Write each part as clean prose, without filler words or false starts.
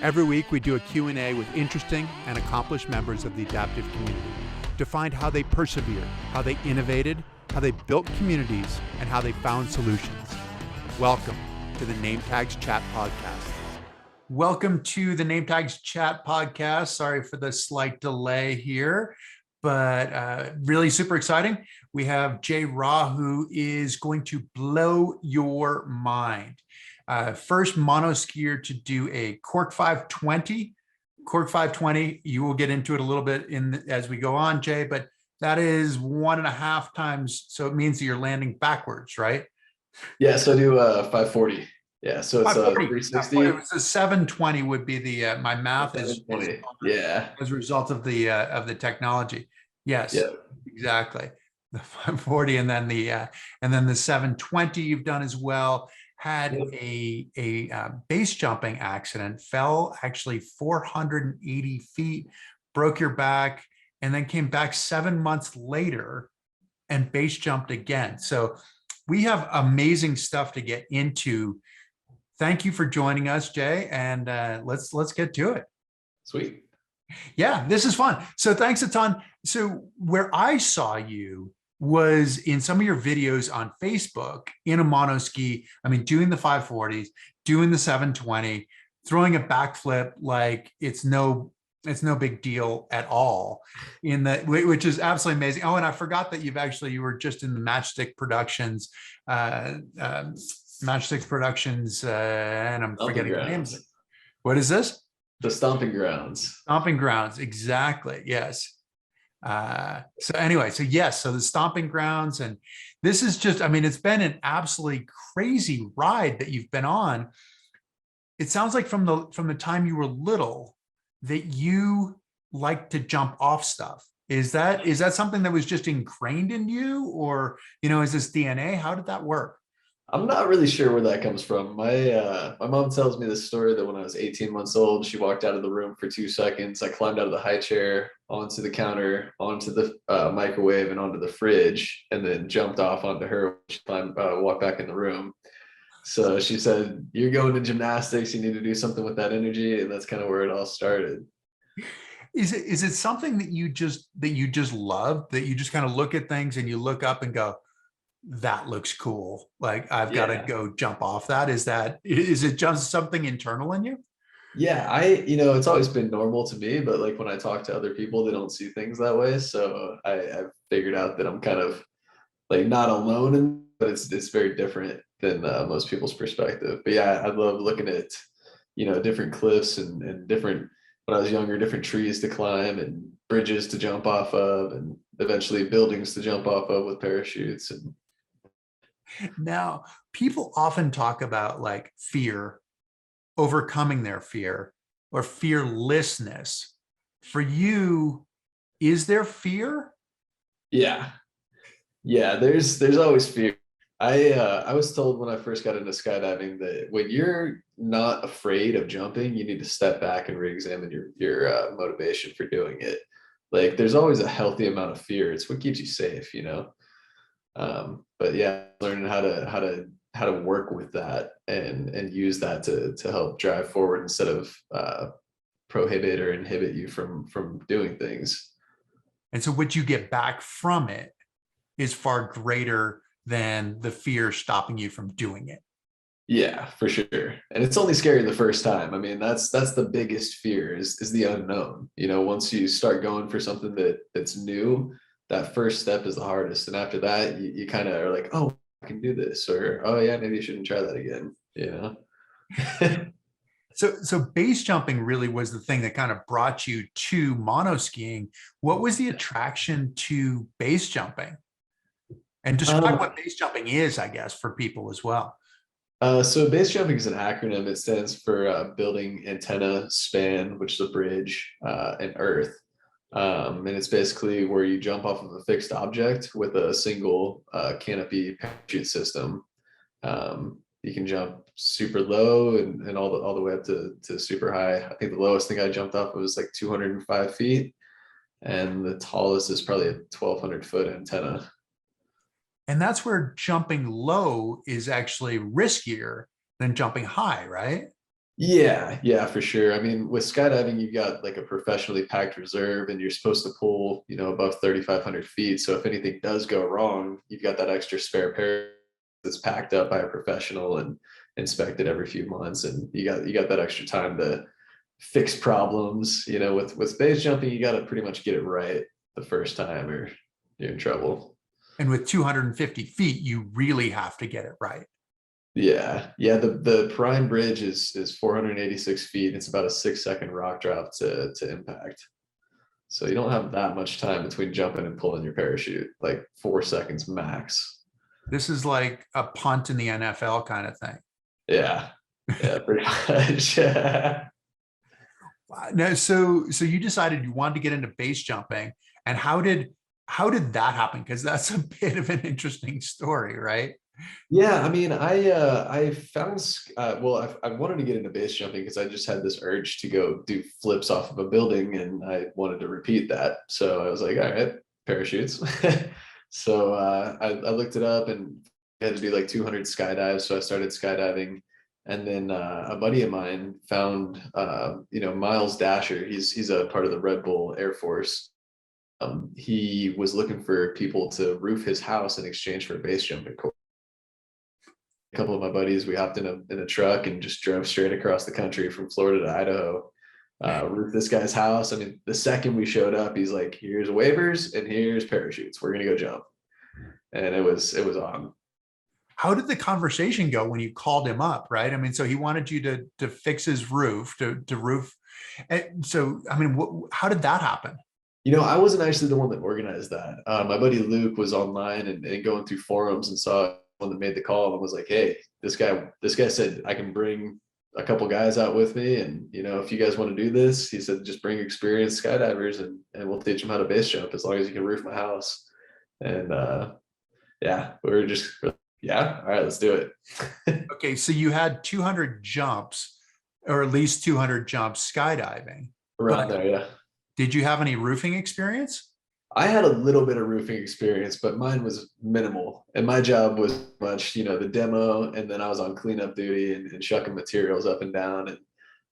Every week we do a Q&A with interesting and accomplished members of the adaptive community to find how they persevered, how they innovated, how they built communities, and how they found solutions. Welcome to the Nametags Chat Podcast. Welcome to the Nametags Chat Podcast. Sorry for the slight delay here, but really super exciting. We have Jay Rawe, who is going to blow your mind. First mono skier to do a Cork 520. Cork 520, you will get into it a little bit as we go on, Jay, but that is 1.5 times. So it means that you're landing backwards, right? Yeah, so I do 540. Yeah, so it's a 360. It was a 720 would be the my math is yeah, as a result of the technology. Yes, yeah, exactly. The 540 and then the 720 you've done as well. Had a base jumping accident, fell actually 480 feet, broke your back, and then came back 7 months later and base jumped again. So we have amazing stuff to get into. Thank you for joining us, Jay, and let's get to it. Sweet. Yeah, this is fun. So thanks a ton. So where I saw you was in some of your videos on Facebook in a monoski. I mean, doing the 540s, doing the 720, throwing a backflip like it's no big deal at all, which is absolutely amazing. Oh, and I forgot that you were just in the Matchstick Productions, and I'm forgetting the names. What is this? The Stomping Grounds. Stomping Grounds, exactly. Yes. So anyway, so yes, so the Stomping Grounds, and this is just, I mean, it's been an absolutely crazy ride that you've been on. It sounds like from the time you were little that you like to jump off stuff. Is that something that was just ingrained in you, or, is this DNA? How did that work? I'm not really sure where that comes from. My mom tells me this story that when I was 18 months old, she walked out of the room for 2 seconds. I climbed out of the high chair, onto the counter, onto the microwave, and onto the fridge, and then jumped off onto her. She walked back in the room. So she said, "You're going to gymnastics. You need to do something with that energy," and that's kind of where it all started. Is it something that you just love, that you just kind of look at things and you look up and go, that looks cool, like I've got to go jump off that? Is it just something internal in you? Yeah, it's always been normal to me, but like when I talk to other people, they don't see things that way. So I've figured out that I'm kind of like not alone, but it's very different than most people's perspective. But yeah, I love looking at different cliffs and different, when I was younger, different trees to climb and bridges to jump off of, and eventually buildings to jump off of with parachutes. And now, people often talk about like fear, overcoming their fear, or fearlessness. For you, is there fear? Yeah, there's always fear. I was told when I first got into skydiving that when you're not afraid of jumping, you need to step back and re-examine your motivation for doing it. Like there's always a healthy amount of fear. It's what keeps you safe, but yeah, learning how to work with that and use that to help drive forward instead of prohibit or inhibit you from doing things. And so what you get back from it is far greater than the fear stopping you from doing it. Yeah, for sure. And it's only scary the first time. I mean, that's the biggest fear is the unknown. Once you start going for something that's new, that first step is the hardest. And after that, you kind of are like, oh, I can do this, or oh yeah, maybe you shouldn't try that again. So base jumping really was the thing that kind of brought you to mono skiing. What was the attraction to base jumping? And describe what base jumping is, I guess, for people as well. So base jumping is an acronym. It stands for building antenna span, which is a bridge, and earth. And it's basically where you jump off of a fixed object with a single canopy parachute system. You can jump super low and all the way up to super high. I think the lowest thing I jumped off was like 205 feet, and the tallest is probably a 1,200 foot antenna. And that's where jumping low is actually riskier than jumping high, right? Yeah, for sure. I mean, with skydiving, you've got like a professionally packed reserve and you're supposed to pull, above 3,500 feet. So if anything does go wrong, you've got that extra spare pair that's packed up by a professional and inspected every few months. And you got that extra time to fix problems. With base jumping, you got to pretty much get it right the first time or you're in trouble. And with 250 feet, you really have to get it right. Yeah. The prime bridge is 486 feet. It's about a 6-second rock drop to impact. So you don't have that much time between jumping and pulling your parachute, like 4 seconds max. This is like a punt in the NFL kind of thing. Yeah, pretty much. No, so you decided you wanted to get into base jumping, and how did that happen? Because that's a bit of an interesting story, right? Yeah, I mean, I found well, I wanted to get into base jumping because I just had this urge to go do flips off of a building, and I wanted to repeat that. So I was like, all right, parachutes. So I looked it up and I had to do like 200 skydives. So I started skydiving, and then a buddy of mine found Miles Dasher. He's a part of the Red Bull Air Force. He was looking for people to roof his house in exchange for a base jumping course. A couple of my buddies, we hopped in a truck and just drove straight across the country from Florida to Idaho. Roofed this guy's house. I mean, the second we showed up, he's like, "Here's waivers and here's parachutes. We're gonna go jump." And it was on. How did the conversation go when you called him up, right? I mean, so he wanted you to fix his roof, to roof. And so, I mean, how did that happen? I wasn't actually the one that organized that. My buddy Luke was online and going through forums and saw one that made the call and was like, "Hey, this guy said I can bring a couple guys out with me, and if you guys want to do this," he said, "just bring experienced skydivers and we'll teach them how to base jump as long as you can roof my house." And yeah, we were just, yeah, all right, let's do it. Okay, so you had 200 jumps, or at least 200 jumps skydiving. Around there, yeah. Did you have any roofing experience? I had a little bit of roofing experience, but mine was minimal. And my job was much, the demo, and then I was on cleanup duty and shucking materials up and down. And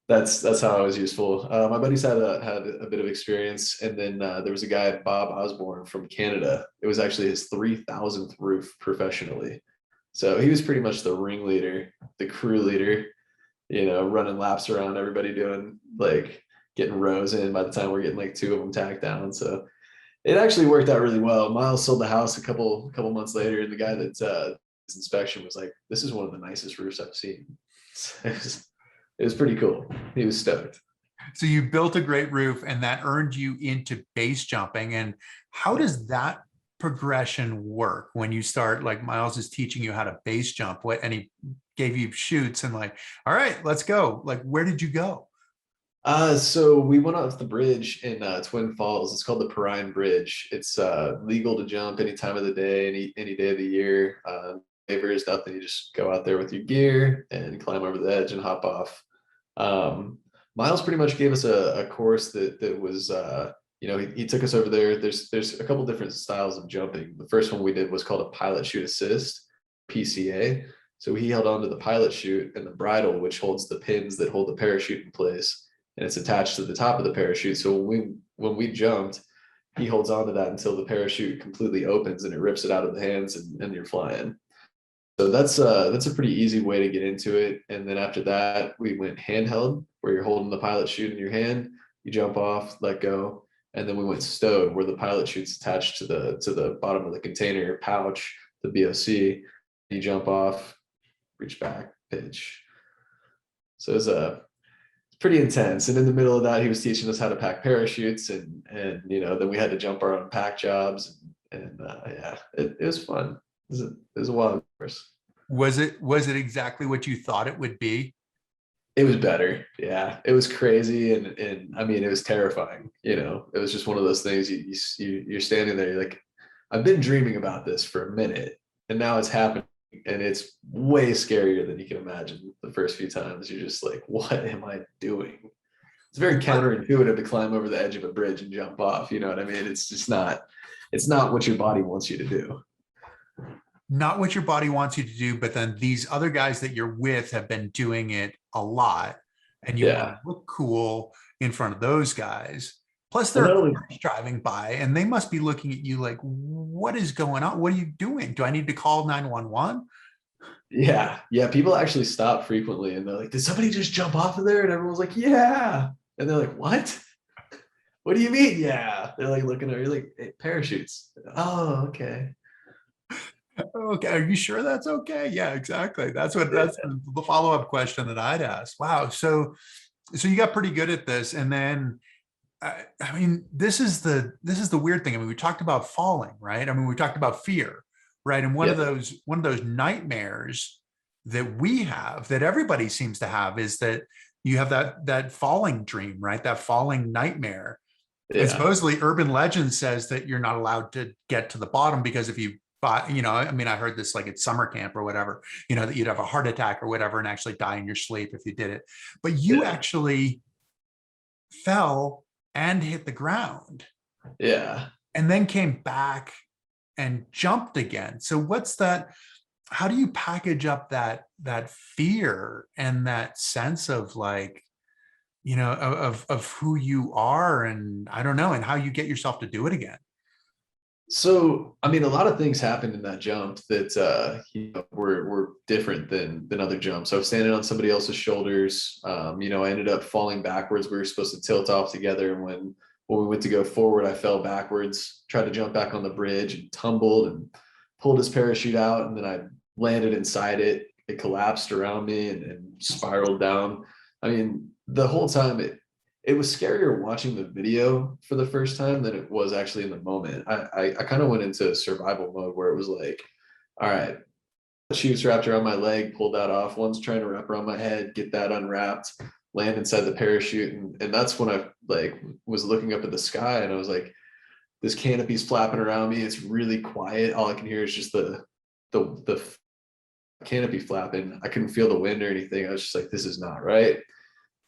that's how I was useful. My buddies had a bit of experience, and then there was a guy, Bob Osborne from Canada. It was actually his 3,000th roof professionally. So he was pretty much the ringleader, the crew leader, running laps around everybody, doing like getting rows in by the time we're getting like 2 of them tacked down. So it actually worked out really well. Miles sold the house a couple months later, and the guy that his inspection was like, "This is one of the nicest roofs I've seen." It was pretty cool. He was stoked. So you built a great roof, and that earned you into base jumping. And how does that progression work when you start, like Miles is teaching you how to base jump, and he gave you shoots and like, "All right, let's go." Like, where did you go? So we went off the bridge in Twin Falls. It's called the Perrine Bridge. It's legal to jump any time of the day, any day of the year. Waivers, nothing. You just go out there with your gear and climb over the edge and hop off. Miles pretty much gave us a course that was he took us over there. There's a couple different styles of jumping. The first one we did was called a pilot chute assist, PCA. So he held onto the pilot chute and the bridle, which holds the pins that hold the parachute in place, and it's attached to the top of the parachute. So when we jumped, he holds onto that until the parachute completely opens and it rips it out of the hands, and you're flying. So that's a pretty easy way to get into it. And then after that, we went handheld, where you're holding the pilot chute in your hand, you jump off, let go. And then we went stowed, where the pilot chute's attached to the bottom of the container pouch, the BOC. You jump off, reach back, pitch. So it was pretty intense. And in the middle of that, he was teaching us how to pack parachutes, and then we had to jump our own pack jobs, and yeah, it was fun. It was a wild course. Was it exactly what you thought it would be? It was better. Yeah, it was crazy, and I mean, it was terrifying. It was just one of those things. You're standing there, you're like, I've been dreaming about this for a minute, and now it's happening. And it's way scarier than you can imagine. The first few times, you're just like, "What am I doing?" It's very counterintuitive to climb over the edge of a bridge and jump off. You know what I mean? It's just not. It's not what your body wants you to do. Not what your body wants you to do, but then these other guys that you're with have been doing it a lot. and you want Yeah. to look cool in front of those guys. Plus, Well, there not are only, cars driving by, and they must be looking at you like, "What is going on? What are you doing? Do I need to call 911?" yeah, yeah. People actually stop frequently and they're like, did somebody just jump off of there? And everyone's like, yeah. And they're like, what? What do you mean? Yeah. They're like looking at you like, hey, parachutes. Oh, okay. Okay, are you sure that's okay? Yeah, exactly. That's Yeah. the follow-up question that I'd ask. Wow, so you got pretty good at this, and then I mean, this is the weird thing. I mean, we talked about falling, right? I mean, we talked about fear, right? And Yep. one of those nightmares that we have, that everybody seems to have, is that you have that falling dream, right? That falling nightmare. And Yeah. supposedly, urban legend says that you're not allowed to get to the bottom because if you, you know, I mean, I heard this like at summer camp or whatever, you know, that you'd have a heart attack or whatever and actually die in your sleep if you did it. But you Yeah. actually fell and hit the ground Yeah. and then came back and jumped again. So what's that? How do you package up that fear and that sense of like, you know, of who you are, and I don't know, and how you get yourself to do it again? So, I mean, a lot of things happened in that jump that were different than other jumps. I was standing on somebody else's shoulders. I ended up falling backwards. We were supposed to tilt off together, and when we went to go forward, I fell backwards, tried to jump back on the bridge and tumbled and pulled his parachute out, and then I landed inside it. It collapsed around me and spiraled down. I mean, the whole time it was scarier watching the video for the first time than it was actually in the moment. I kind of went into survival mode where it was like, all right, the shoes wrapped around my leg, pulled that off. One's trying to wrap around my head, get that unwrapped, land inside the parachute. And that's when I like was looking up at the sky and I was like, this canopy's flapping around me. It's really quiet. All I can hear is just the canopy flapping. I couldn't feel the wind or anything. I was just like, this is not right.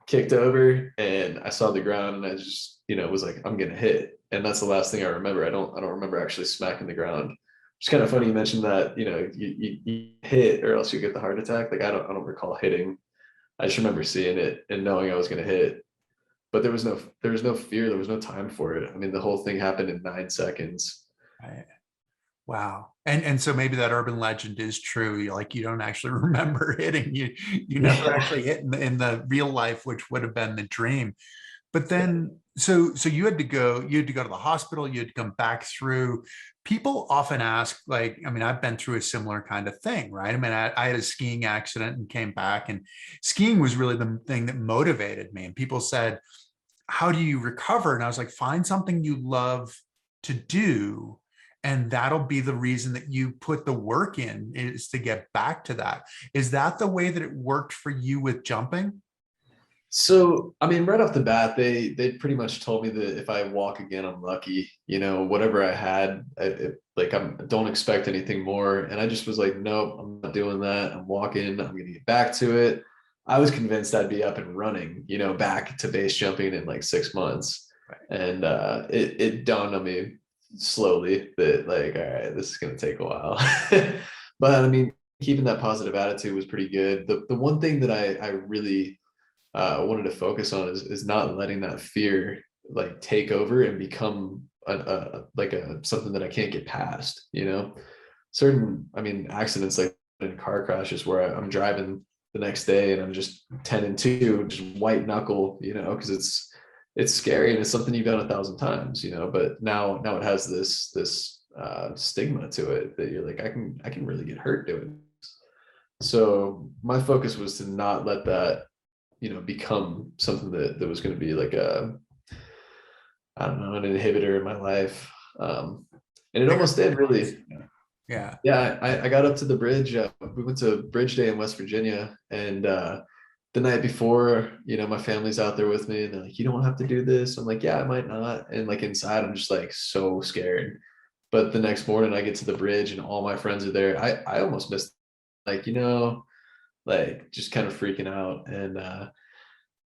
Kicked over and I saw the ground and I just, was like, I'm gonna hit. And that's the last thing I remember. I don't remember actually smacking the ground. It's kind of funny you mentioned that, you hit or else you get the heart attack. Like I don't recall hitting. I just remember seeing it and knowing I was gonna hit. But there was no fear, there was no time for it. I mean, the whole thing happened in 9 seconds. Right. Wow. And so maybe that urban legend is true. Like you don't actually remember hitting. You never Yeah. actually hit in the real life, which would have been the dream. But Yeah. then so you had to go to the hospital, you had to come back through. People often ask, like, I mean, I've been through a similar kind of thing, right? I mean, I had a skiing accident and came back, and skiing was really the thing that motivated me. And people said, how do you recover? And I was like, find something you love to do. And that'll be the reason that you put the work in, is to get back to that. Is that the way that it worked for you with jumping? So, I mean, right off the bat, they pretty much told me that if I walk again, I'm lucky. Whatever I had, don't expect anything more. And I just was like, nope, I'm not doing that. I'm walking. I'm gonna get back to it. I was convinced I'd be up and running, back to base jumping in like 6 months. Right. And it dawned on me slowly that like, all right, this is gonna take a while. But I mean, keeping that positive attitude was pretty good. The one thing that I really wanted to focus on is not letting that fear like take over and become a something that I can't get past. Certain, I mean, accidents like in car crashes where I'm driving the next day and I'm just 10-2, just white knuckle, because it's scary and it's something you've done 1,000 times, but now it has this stigma to it that you're like, I can really get hurt doing this. So my focus was to not let that become something that was going to be like I don't know, an inhibitor in my life. And it Bigger almost did purpose. really. Yeah. Yeah, I got up to the bridge. We went to Bridge Day in West Virginia, and the night before, my family's out there with me, and they're like, "You don't have to do this." I'm like, "Yeah, I might not." And like inside, I'm just like so scared. But the next morning, I get to the bridge, and all my friends are there. I almost missed, like like just kind of freaking out, and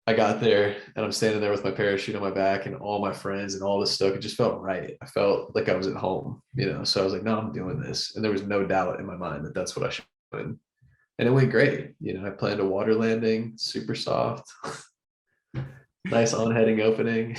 I got there and I'm standing there with my parachute on my back and all my friends and all this stuff. It just felt right. I felt like I was at home, So I was like, no, I'm doing this. And there was no doubt in my mind that that's what I should do. And it went great. I planned a water landing, super soft. Nice on-heading opening.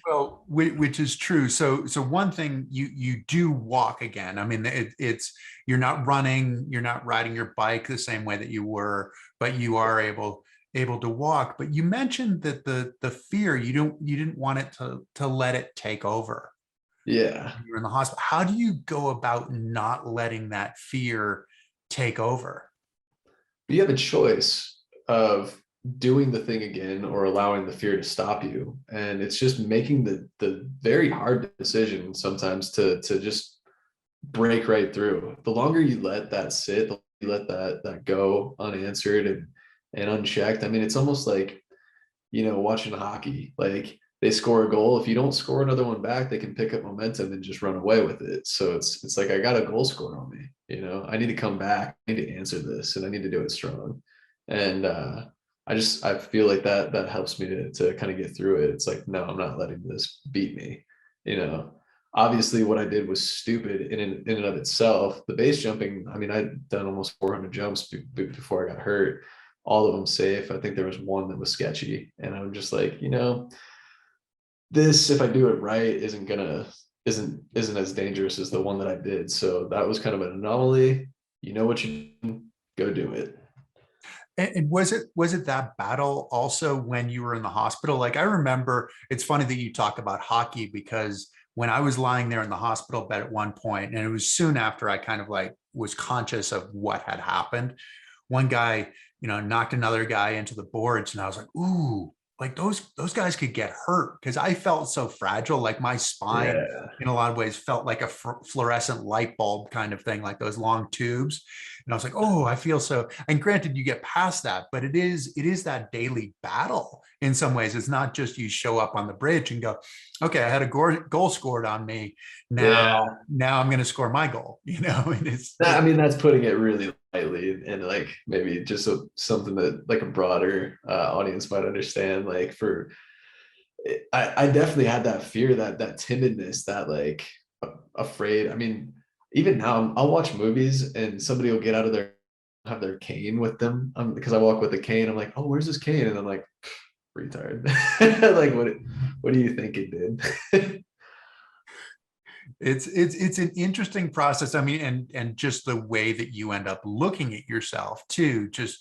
Well, which is true. So one thing, you do walk again. I mean, it's you're not running, you're not riding your bike the same way that you were, but you are able to walk. But you mentioned that the fear, you didn't want it to let it take over. Yeah. You're in the hospital. How do you go about not letting that fear take over? But you have a choice of doing the thing again or allowing the fear to stop you. And it's just making the very hard decision sometimes to just break right through. The longer you let that sit, the longer you let that go unanswered and unchecked. I mean, it's almost like, watching hockey. Like they score a goal. If you don't score another one back, they can pick up momentum and just run away with it. So it's like I got a goal scorer on me. I need to come back. I need to answer this, and I need to do it strong. And I feel like that helps me to kind of get through it. It's like, no, I'm not letting this beat me. You know, Obviously what I did was stupid in and of itself. The base jumping, I mean, I'd done almost 400 jumps before I got hurt. All of them safe. I think there was one that was sketchy, and I'm just like, this, if I do it right, isn't as dangerous as the one that I did. So that was kind of an anomaly. You know what you do, go do it. And was it that battle also when you were in the hospital? Like I remember, it's funny that you talk about hockey because when I was lying there in the hospital bed at one point, and it was soon after I kind of like was conscious of what had happened, one guy, knocked another guy into the boards, and I was like, ooh, like those guys could get hurt because I felt so fragile. Like my spine, Yeah. in a lot of ways, felt like a fluorescent light bulb kind of thing, like those long tubes. And I was like, oh, I feel so. And granted, you get past that, but it is that daily battle in some ways. It's not just you show up on the bridge and go, okay, I had a goal scored on me. Yeah. Now I'm going to score my goal. And I mean, that's putting it really lightly, and like maybe just something that like a broader audience might understand. Like I definitely had that fear, that timidness, that like afraid. I mean, even now I'll watch movies and somebody will get out of their have their cane with them because I walk with a cane. I'm like, oh, where's this cane? And I'm like, retard. Like what do you think it did? it's an interesting process. I mean, and just the way that you end up looking at yourself too, just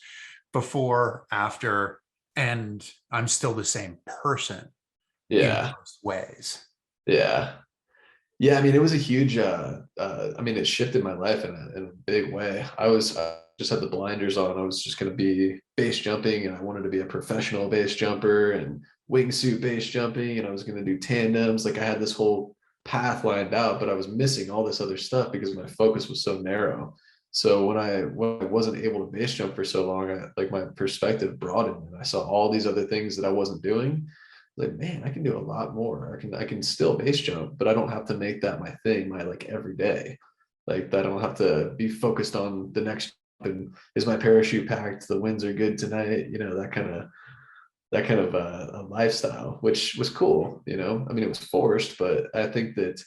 before, after, and I'm still the same person in Yeah. most ways. Yeah. Yeah, I mean, it was a huge. I mean, it shifted my life in a big way. I was just had the blinders on. I was just going to be base jumping, and I wanted to be a professional base jumper and wingsuit base jumping, and I was going to do tandems. Like I had this whole path lined out, but I was missing all this other stuff because my focus was so narrow. So when I wasn't able to base jump for so long, like my perspective broadened, and I saw all these other things that I wasn't doing. Like, man, I can do a lot more. I can still base jump, but I don't have to make that my thing, my like every day. Like I don't have to be focused on the next and is my parachute packed? The winds are good tonight. That kind of a lifestyle, which was cool. I mean, it was forced, but I think that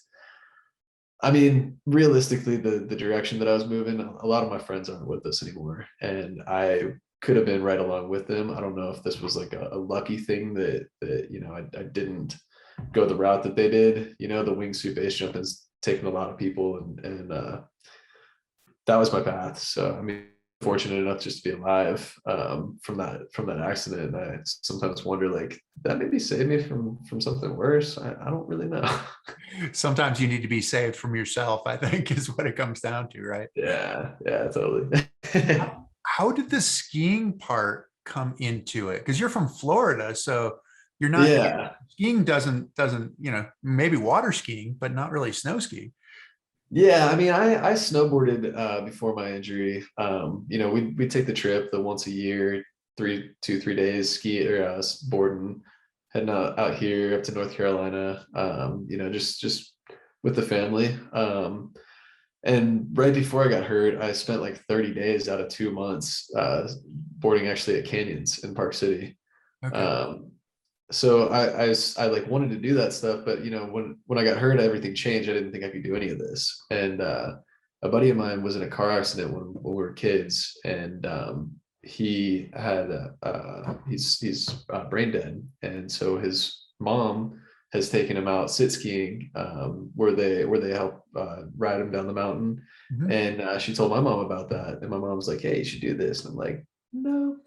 I mean, realistically, the direction that I was moving, a lot of my friends aren't with us anymore, and I could have been right along with them. I don't know if this was like a lucky thing that I didn't go the route that they did. The wingsuit base jump has taken a lot of people, and that was my path. So I mean, fortunate enough just to be alive from that accident. And I sometimes wonder, like, that maybe saved me from something worse. I don't really know. Sometimes you need to be saved from yourself, I think, is what it comes down to, right? Yeah, yeah, totally. How did the skiing part come into it? Because you're from Florida, so you're not Yeah. skiing doesn't maybe water skiing, but not really snow skiing. Yeah, I mean, I snowboarded before my injury. We take the trip the once a year, 3 days ski or boarding, heading out here up to North Carolina. Just with the family. And right before I got hurt, I spent like 30 days out of 2 months boarding actually at canyons in Park City. Okay. Um, so I like wanted to do that stuff, but when I got hurt, everything changed. I didn't think I could do any of this. And a buddy of mine was in a car accident when we were kids, and he had he's brain dead, and so his mom has taken him out sit skiing, where they help ride him down the mountain. Mhm. And she told my mom about that, and my mom's like, "Hey, you should do this." And I'm like, "No,"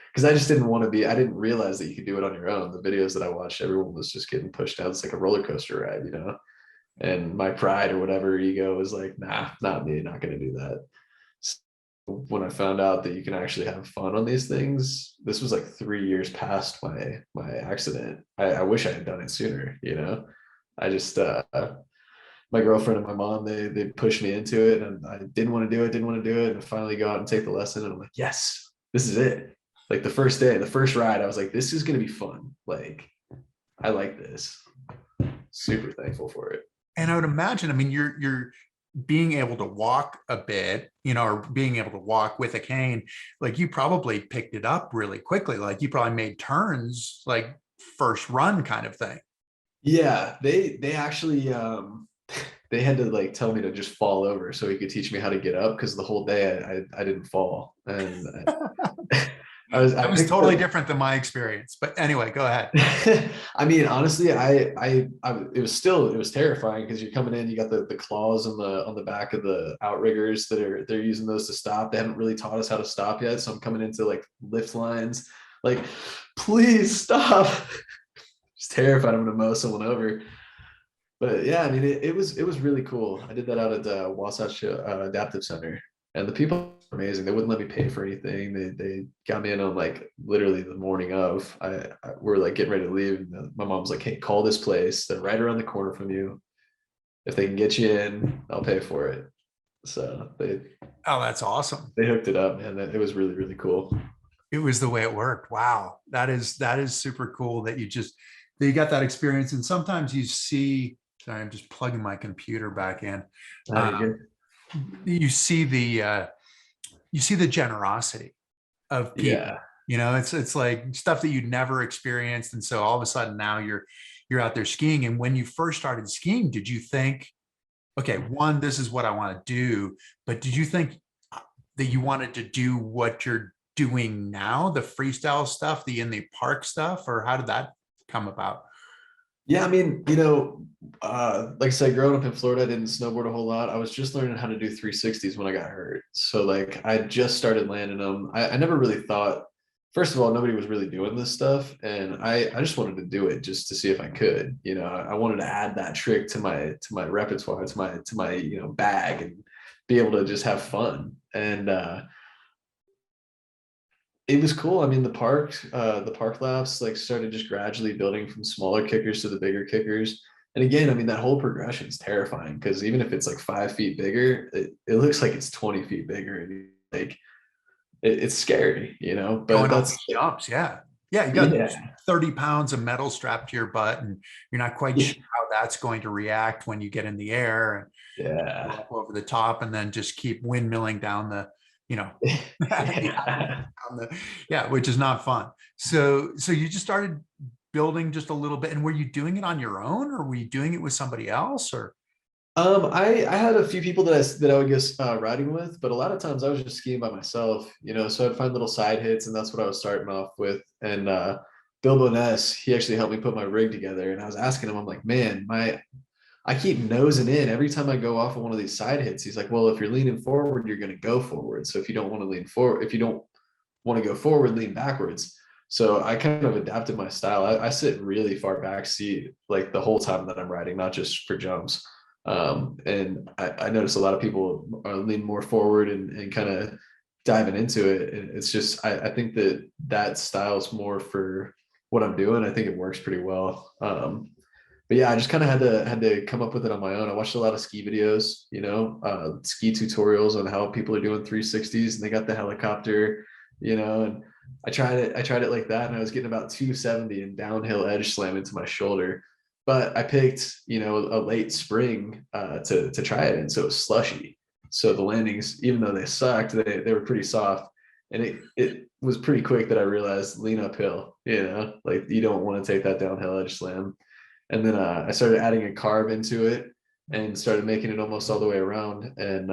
because I just didn't want to be. I didn't realize that you could do it on your own. The videos that I watched, everyone was just getting pushed down. It's like a roller coaster ride, you know. And my pride or whatever ego was like, "Nah, not me. Not gonna do that." When I found out that you can actually have fun on these things, this was like 3 years past my accident. I wish I had done it sooner, you know. I just my girlfriend and my mom, they pushed me into it, and I didn't want to do it, and I finally go out and take the lesson, and I'm like, yes, this is it. Like the first day, the first ride, I was like, this is gonna be fun. Like, I like this. Super thankful for it. And I would imagine, I mean, you're being able to walk a bit, you know, or being able to walk with a cane, like you probably picked it up really quickly. Like you probably made turns like first run kind of thing. Yeah, they actually they had to like tell me to just fall over so he could teach me how to get up, because the whole day I didn't fall. And I That was picked totally up. different than my experience. But anyway, go ahead. I mean, honestly, it was terrifying, because you're coming in, you got the claws on the back of the outriggers they're using those to stop. They haven't really taught us how to stop yet, so I'm coming into like lift lines, like, please stop. Just terrified I'm gonna mow someone over. But yeah, I mean, it was really cool. I did that out at the Wasatch Adaptive Center, and the people were amazing. They wouldn't let me pay for anything. They got me in on like literally the morning of. We're like getting ready to leave, and my mom's like, "Hey, call this place. They're right around the corner from you. If they can get you in, I'll pay for it." So Oh, that's awesome. they hooked it up, man. It was really really cool. It was the way it worked. Wow. That is super cool that you got that experience. And sometimes you see, sorry, I'm just plugging my computer back in. Now Uh, you're good. you see the generosity of people. Yeah. You know, it's like stuff that you'd never experienced. And so all of a sudden now you're out there skiing. And when you first started skiing, did you think, okay, one, this is what I want to do, but did you think that you wanted to do what you're doing now, the freestyle stuff, the in the park stuff, or how did that come about? Yeah, I mean, like I said, growing up in Florida, I didn't snowboard a whole lot. I was just learning how to do 360s when I got hurt. So like I just started landing them. I never really thought, first of all, nobody was really doing this stuff. And I just wanted to do it just to see if I could. I wanted to add that trick to my repertoire, to my bag, and be able to just have fun. And it was cool. I mean, the park laps like started just gradually building from smaller kickers to the bigger kickers. And again, I mean, that whole progression is terrifying, because even if it's like 5 feet bigger, it looks like it's 20 feet bigger. And like it's scary, but Going off that's these jumps, yeah. Yeah, you got yeah. 30 pounds of metal strapped to your butt, and you're not quite Yeah. sure how that's going to react when you get in the air and go Yeah. up over the top and then just keep windmilling down the, you know, Yeah. on the, yeah, which is not fun. So you just started building just a little bit. And were you doing it on your own, or were you doing it with somebody else? Or I had a few people that I would go riding with, but a lot of times I was just skiing by myself, so I'd find little side hits, and that's what I was starting off with. And Bilbo Ness, he actually helped me put my rig together, and I was asking him, I'm like, man, I keep nosing in every time I go off of one of these side hits. He's like, well, if you're leaning forward, you're going to go forward. So if you don't want to lean forward, if you don't want to go forward, lean backwards. So I kind of adapted my style. I sit really far back seat like the whole time that I'm riding, not just for jumps. And I notice a lot of people are leaning more forward and kind of diving into it. And it's just, I think that style is more for what I'm doing. I think it works pretty well. But yeah, I just kind of had to come up with it on my own. I watched a lot of ski videos, ski tutorials on how people are doing 360s, and they got the helicopter, and I tried it like that, and I was getting about 270 and downhill edge slam into my shoulder. But I picked, a late spring to try it, and so it was slushy. So the landings, even though they sucked, they were pretty soft, and it was pretty quick that I realized lean uphill, like you don't want to take that downhill edge slam. And then I started adding a carve into it and started making it almost all the way around. And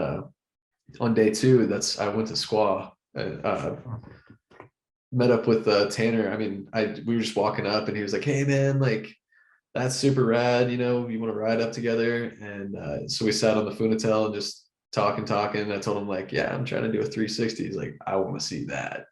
on day two, I went to squaw, Met up with Tanner. I mean, we were just walking up and he was like, "Hey man, like that's super rad. You know, you want to ride up together?" And so we sat on the Funitel and just talking. I told him like, "Yeah, I'm trying to do a 360." He's like, "I want to see that."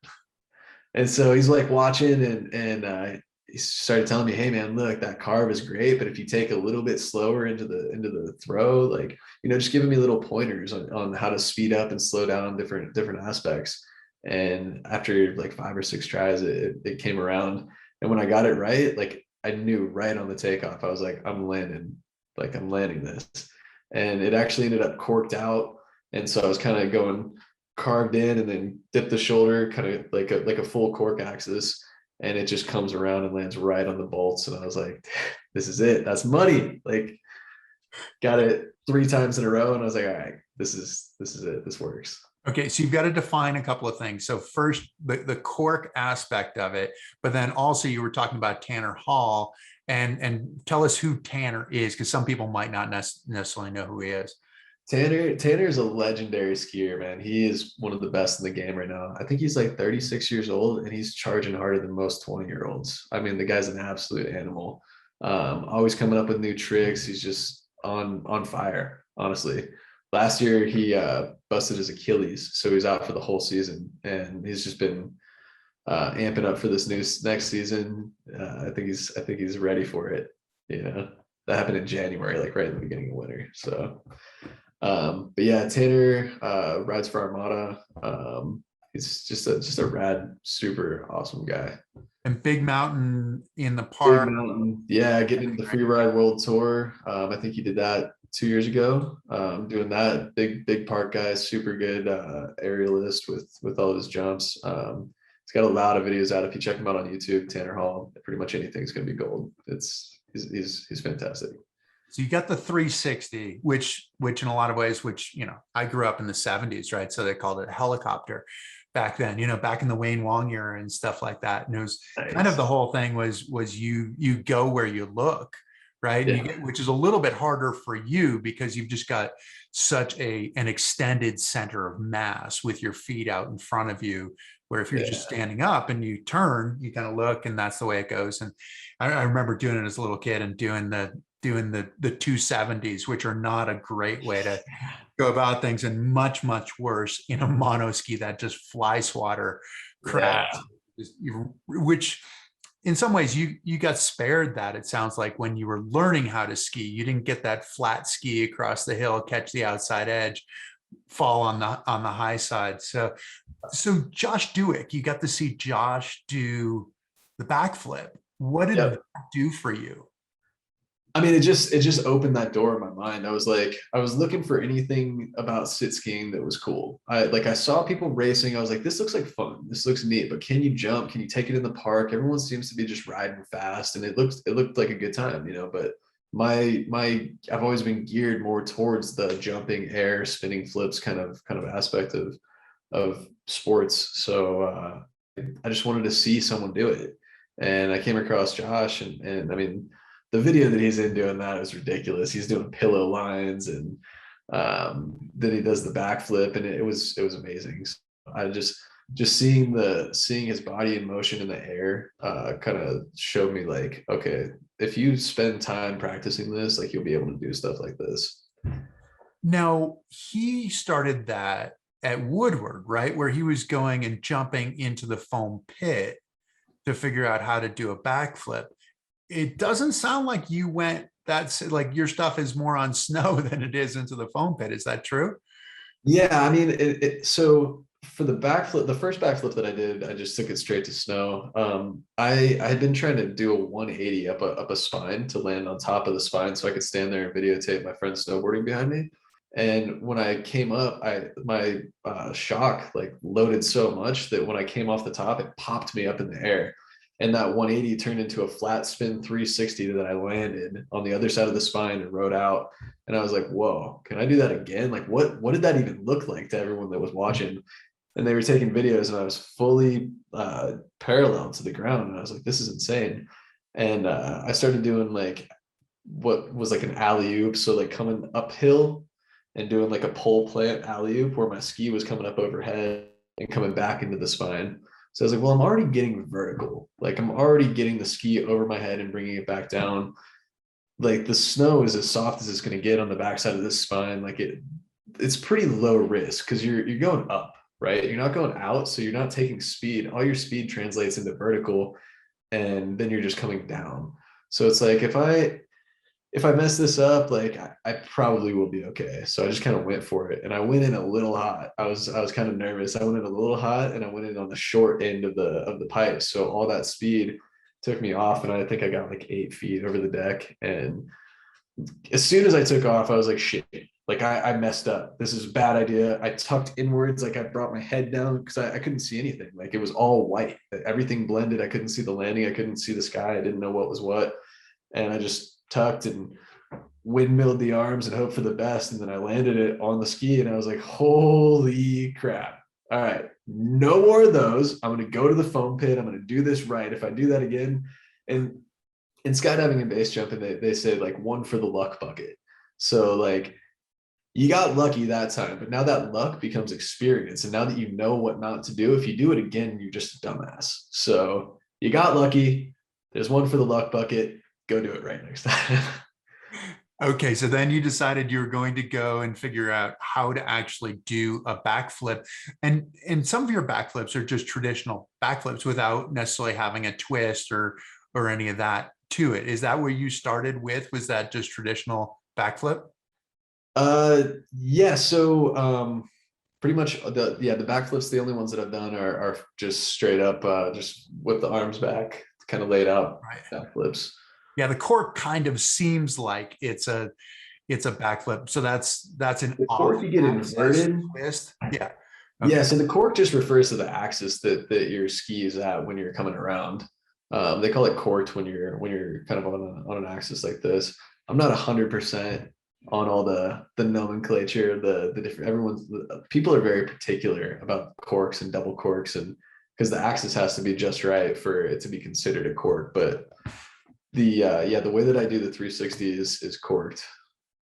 And so he's like watching and he started telling me, "Hey man, look, that carve is great, but if you take a little bit slower into the throw, like, you know, just giving me little pointers on how to speed up and slow down different aspects." And after like 5 or 6 tries, it came around. And when I got it right, like I knew right on the takeoff, I was like, I'm landing this. And it actually ended up corked out. And so I was kind of going carved in and then dip the shoulder, kind of like a full cork axis, and it just comes around and lands right on the bolts. And I was like, this is it. That's money. Like, got it 3 times in a row, and I was like, all right, this is it. This works. Okay, so you've got to define a couple of things. So first, the cork aspect of it, but then also you were talking about Tanner Hall, and tell us who Tanner is, because some people might not necessarily know who he is. Tanner is a legendary skier, man. He is one of the best in the game right now. I think he's like 36 years old and he's charging harder than most 20-year-olds. I mean, the guy's an absolute animal. Always coming up with new tricks. He's just on fire, honestly. Last year he busted his Achilles, so he's out for the whole season, and he's just been amping up for this next season. I think he's ready for it. You know, that happened in January, like right in the beginning of winter. So but yeah, Tanner rides for Armada. He's just a rad, super awesome guy. And Big Mountain in the Big park. Mountain, yeah, getting into the Free Ride World Tour. I think he did that 2 years ago. Doing that, big park guy, super good aerialist with all his jumps. He's got a lot of videos out. If you check him out on YouTube, Tanner Hall, pretty much anything's gonna be gold. He's fantastic. So you got the 360, which in a lot of ways, which, you know, I grew up in the 70s, right? So they called it a helicopter back then, you know, back in the Wayne Wong era and stuff like that. And it was kind of the whole thing was you go where you look, right? Yeah. You get, which is a little bit harder for you because you've just got such an extended center of mass with your feet out in front of you, where if you're just standing up and you turn, you kind of look, and that's the way it goes. And I remember doing it as a little kid and doing the 270s, which are not a great way to go about things, and much worse in a mono ski that just fly swatter crashed. Which in some ways you got spared that, it sounds like, when you were learning how to ski. You didn't get that flat ski across the hill, catch the outside edge, fall on the high side. So Josh Duick, you got to see Josh do the backflip. What did that do for you? I mean, it just opened that door in my mind. I was looking for anything about sit skiing that was cool. I saw people racing. I was like, this looks like fun. This looks neat, but can you jump? Can you take it in the park? Everyone seems to be just riding fast, and it looked like a good time, you know, but I've always been geared more towards the jumping, air, spinning flips kind of aspect of sports. So I just wanted to see someone do it. And I came across Josh, and I mean, the video that he's in doing that is ridiculous. He's doing pillow lines, and then he does the backflip, and it was amazing. So I just seeing his body in motion in the air kind of showed me like, okay, if you spend time practicing this, like, you'll be able to do stuff like this. Now, he started that at Woodward, right? Where he was going and jumping into the foam pit to figure out how to do a backflip. It doesn't sound like you went, that's like, your stuff is more on snow than it is into the foam pit. Is that true? Yeah, I mean, so for the backflip, the first backflip that I did, I just took it straight to snow. I had been trying to do a 180 up a spine to land on top of the spine so I could stand there and videotape my friend snowboarding behind me. And when I came up, my shock like loaded so much that when I came off the top, it popped me up in the air. And that 180 turned into a flat spin 360 that I landed on the other side of the spine and rode out. And I was like, whoa, can I do that again? Like, what did that even look like to everyone that was watching? And they were taking videos, and I was fully parallel to the ground. And I was like, this is insane. And I started doing like what was like an alley-oop. So like coming uphill and doing like a pole plant alley-oop where my ski was coming up overhead. and coming back into the spine. So I was like, well, I'm already getting vertical. Like I'm already getting the ski over my head and bringing it back down. Like the snow is as soft as it's going to get on the backside of this spine. Like it's pretty low risk because you're going up, right? You're not going out, so you're not taking speed. All your speed translates into vertical, and then you're just coming down. So it's like if I mess this up, like I probably will be okay. So I just kind of went for it, and I went in a little hot. I was kind of nervous. I went in a little hot, and I went in on the short end of the pipe. So all that speed took me off, and I think I got like 8 feet over the deck. And as soon as I took off, I was like, shit, like I messed up. This is a bad idea. I tucked inwards, like I brought my head down because I couldn't see anything. Like it was all white. Everything blended. I couldn't see the landing. I couldn't see the sky. I didn't know what was what. And I just tucked and windmilled the arms and hoped for the best. And then I landed it on the ski and I was like, holy crap. All right, no more of those. I'm going to go to the foam pit. I'm going to do this right. If I do that again, and in skydiving and base jumping, they say like one for the luck bucket. So like you got lucky that time, but now that luck becomes experience. And now that you know what not to do, if you do it again, you're just a dumbass. So you got lucky. There's one for the luck bucket. Go do it right next time. Okay, so then you decided you were going to go and figure out how to actually do a backflip. And some of your backflips are just traditional backflips without necessarily having a twist or any of that to it. Is that where you started with? Was that just traditional backflip? Yeah, so pretty much the backflips, the only ones that I've done are just straight up just with the arms back, kind of laid out backflips. Yeah, the cork kind of seems like it's a backflip. So that's an the cork you get inverted twist. Yeah. Okay. Yeah, so the cork just refers to the axis that your ski is at when you're coming around. They call it corked when you're kind of on an axis like this. I'm not 100% on all the nomenclature, the different people are very particular about corks and double corks, and because the axis has to be just right for it to be considered a cork. But the way that I do the 360 is corked,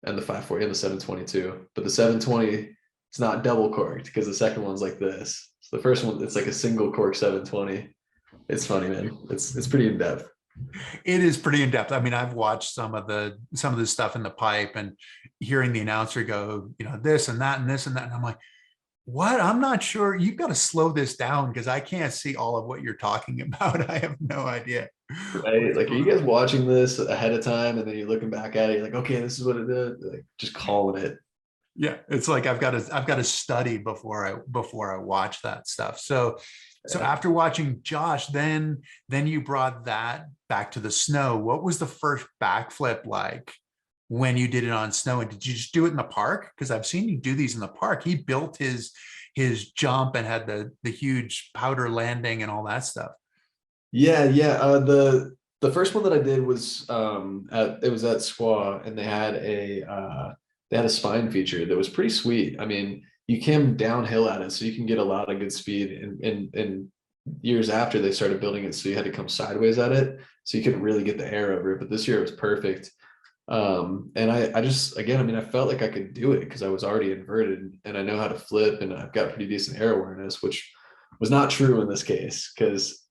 and the 540 and the 722. But the 720, it's not double corked because the second one's like this. So the first one, it's like a single cork 720. It's funny, man. It's pretty in depth. It is pretty in depth. I mean, I've watched some of the stuff in the pipe and hearing the announcer go, this and that and this and that, and I'm like, what? I'm not sure. You've got to slow this down because I can't see all of what you're talking about. I have no idea. Right? Like, are you guys watching this ahead of time and then you're looking back at it? You're like, okay, this is what it is. Like, just calling it. Yeah, it's like I've got to study before I watch that stuff. So after watching Josh, then you brought that back to the snow. What was the first backflip like when you did it on snow? And did you just do it in the park? Because I've seen you do these in the park. He built his jump and had the huge powder landing and all that stuff. Yeah. The first one that I did was it was at Squaw, and they had a spine feature that was pretty sweet. I mean, you came downhill at it, so you can get a lot of good speed. And years after, they started building it, so you had to come sideways at it, so you couldn't really get the air over it. But this year it was perfect. And I just, again, I mean, I felt like I could do it because I was already inverted and I know how to flip, and I've got pretty decent air awareness, which was not true in this case because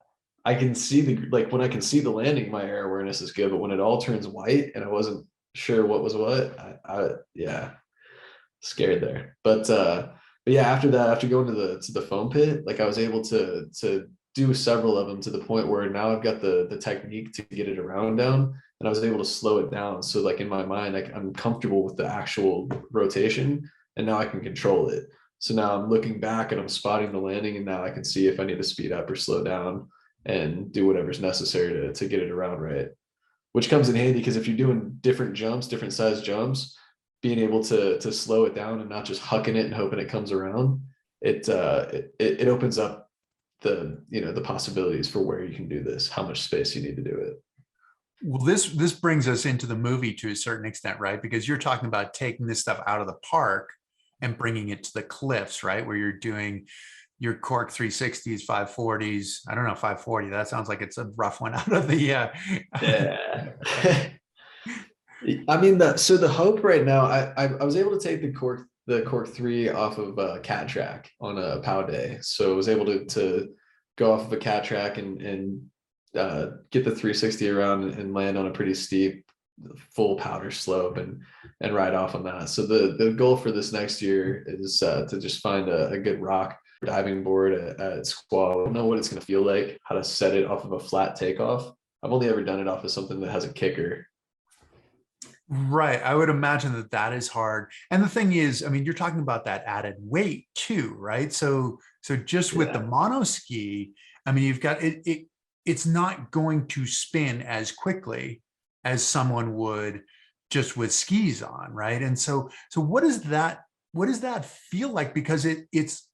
I can see when I can see the landing, my air awareness is good. But when it all turns white and I wasn't sure what was what, I scared there. But yeah, after that, after going to the foam pit, like I was able to do several of them to the point where now I've got the technique to get it around down, and I was able to slow it down. So like in my mind, like I'm comfortable with the actual rotation, and now I can control it. So now I'm looking back and I'm spotting the landing, and now I can see if I need to speed up or slow down and do whatever's necessary to get it around right. Which comes in handy because if you're doing different jumps, different size jumps, being able to slow it down and not just hucking it and hoping it comes around, it opens up the possibilities for where you can do this, how much space you need to do it. Well, this brings us into the movie to a certain extent, right? Because you're talking about taking this stuff out of the park and bringing it to the cliffs, right? Where you're doing your cork 360s, 540s. I don't know, 540. That sounds like it's a rough one out of the yeah. I mean, so the hope right now, I was able to take the cork the cork 3 off of a cat track on a POW day. So I was able to go off of a cat track and get the 360 around and land on a pretty steep full powder slope and ride off on that. So the goal for this next year is to just find a good rock diving board at Squaw. I don't know what it's going to feel like, how to set it off of a flat takeoff. I've only ever done it off of something that has a kicker. Right. I would imagine that that is hard. And the thing is, I mean, you're talking about that added weight too, right? So just with the mono ski, I mean, you've got it's not going to spin as quickly as someone would just with skis on, right? And so what does that feel like? Because it's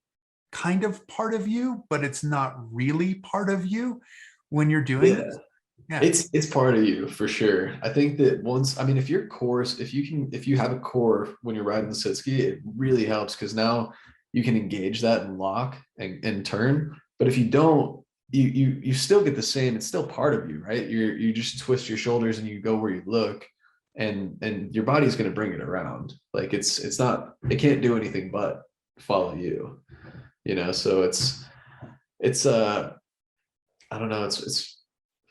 kind of part of you, but it's not really part of you when you're doing this. Yeah. It's part of you for sure. I think that once, I mean, if your course, if you have a core when you're riding the sit ski, it really helps because now you can engage that and lock and turn. But if you don't, you still get the same. It's still part of you, right? You just twist your shoulders and you go where you look, and your body's going to bring it around. Like it's not, it can't do anything but follow you, you know. So it's I don't know. It's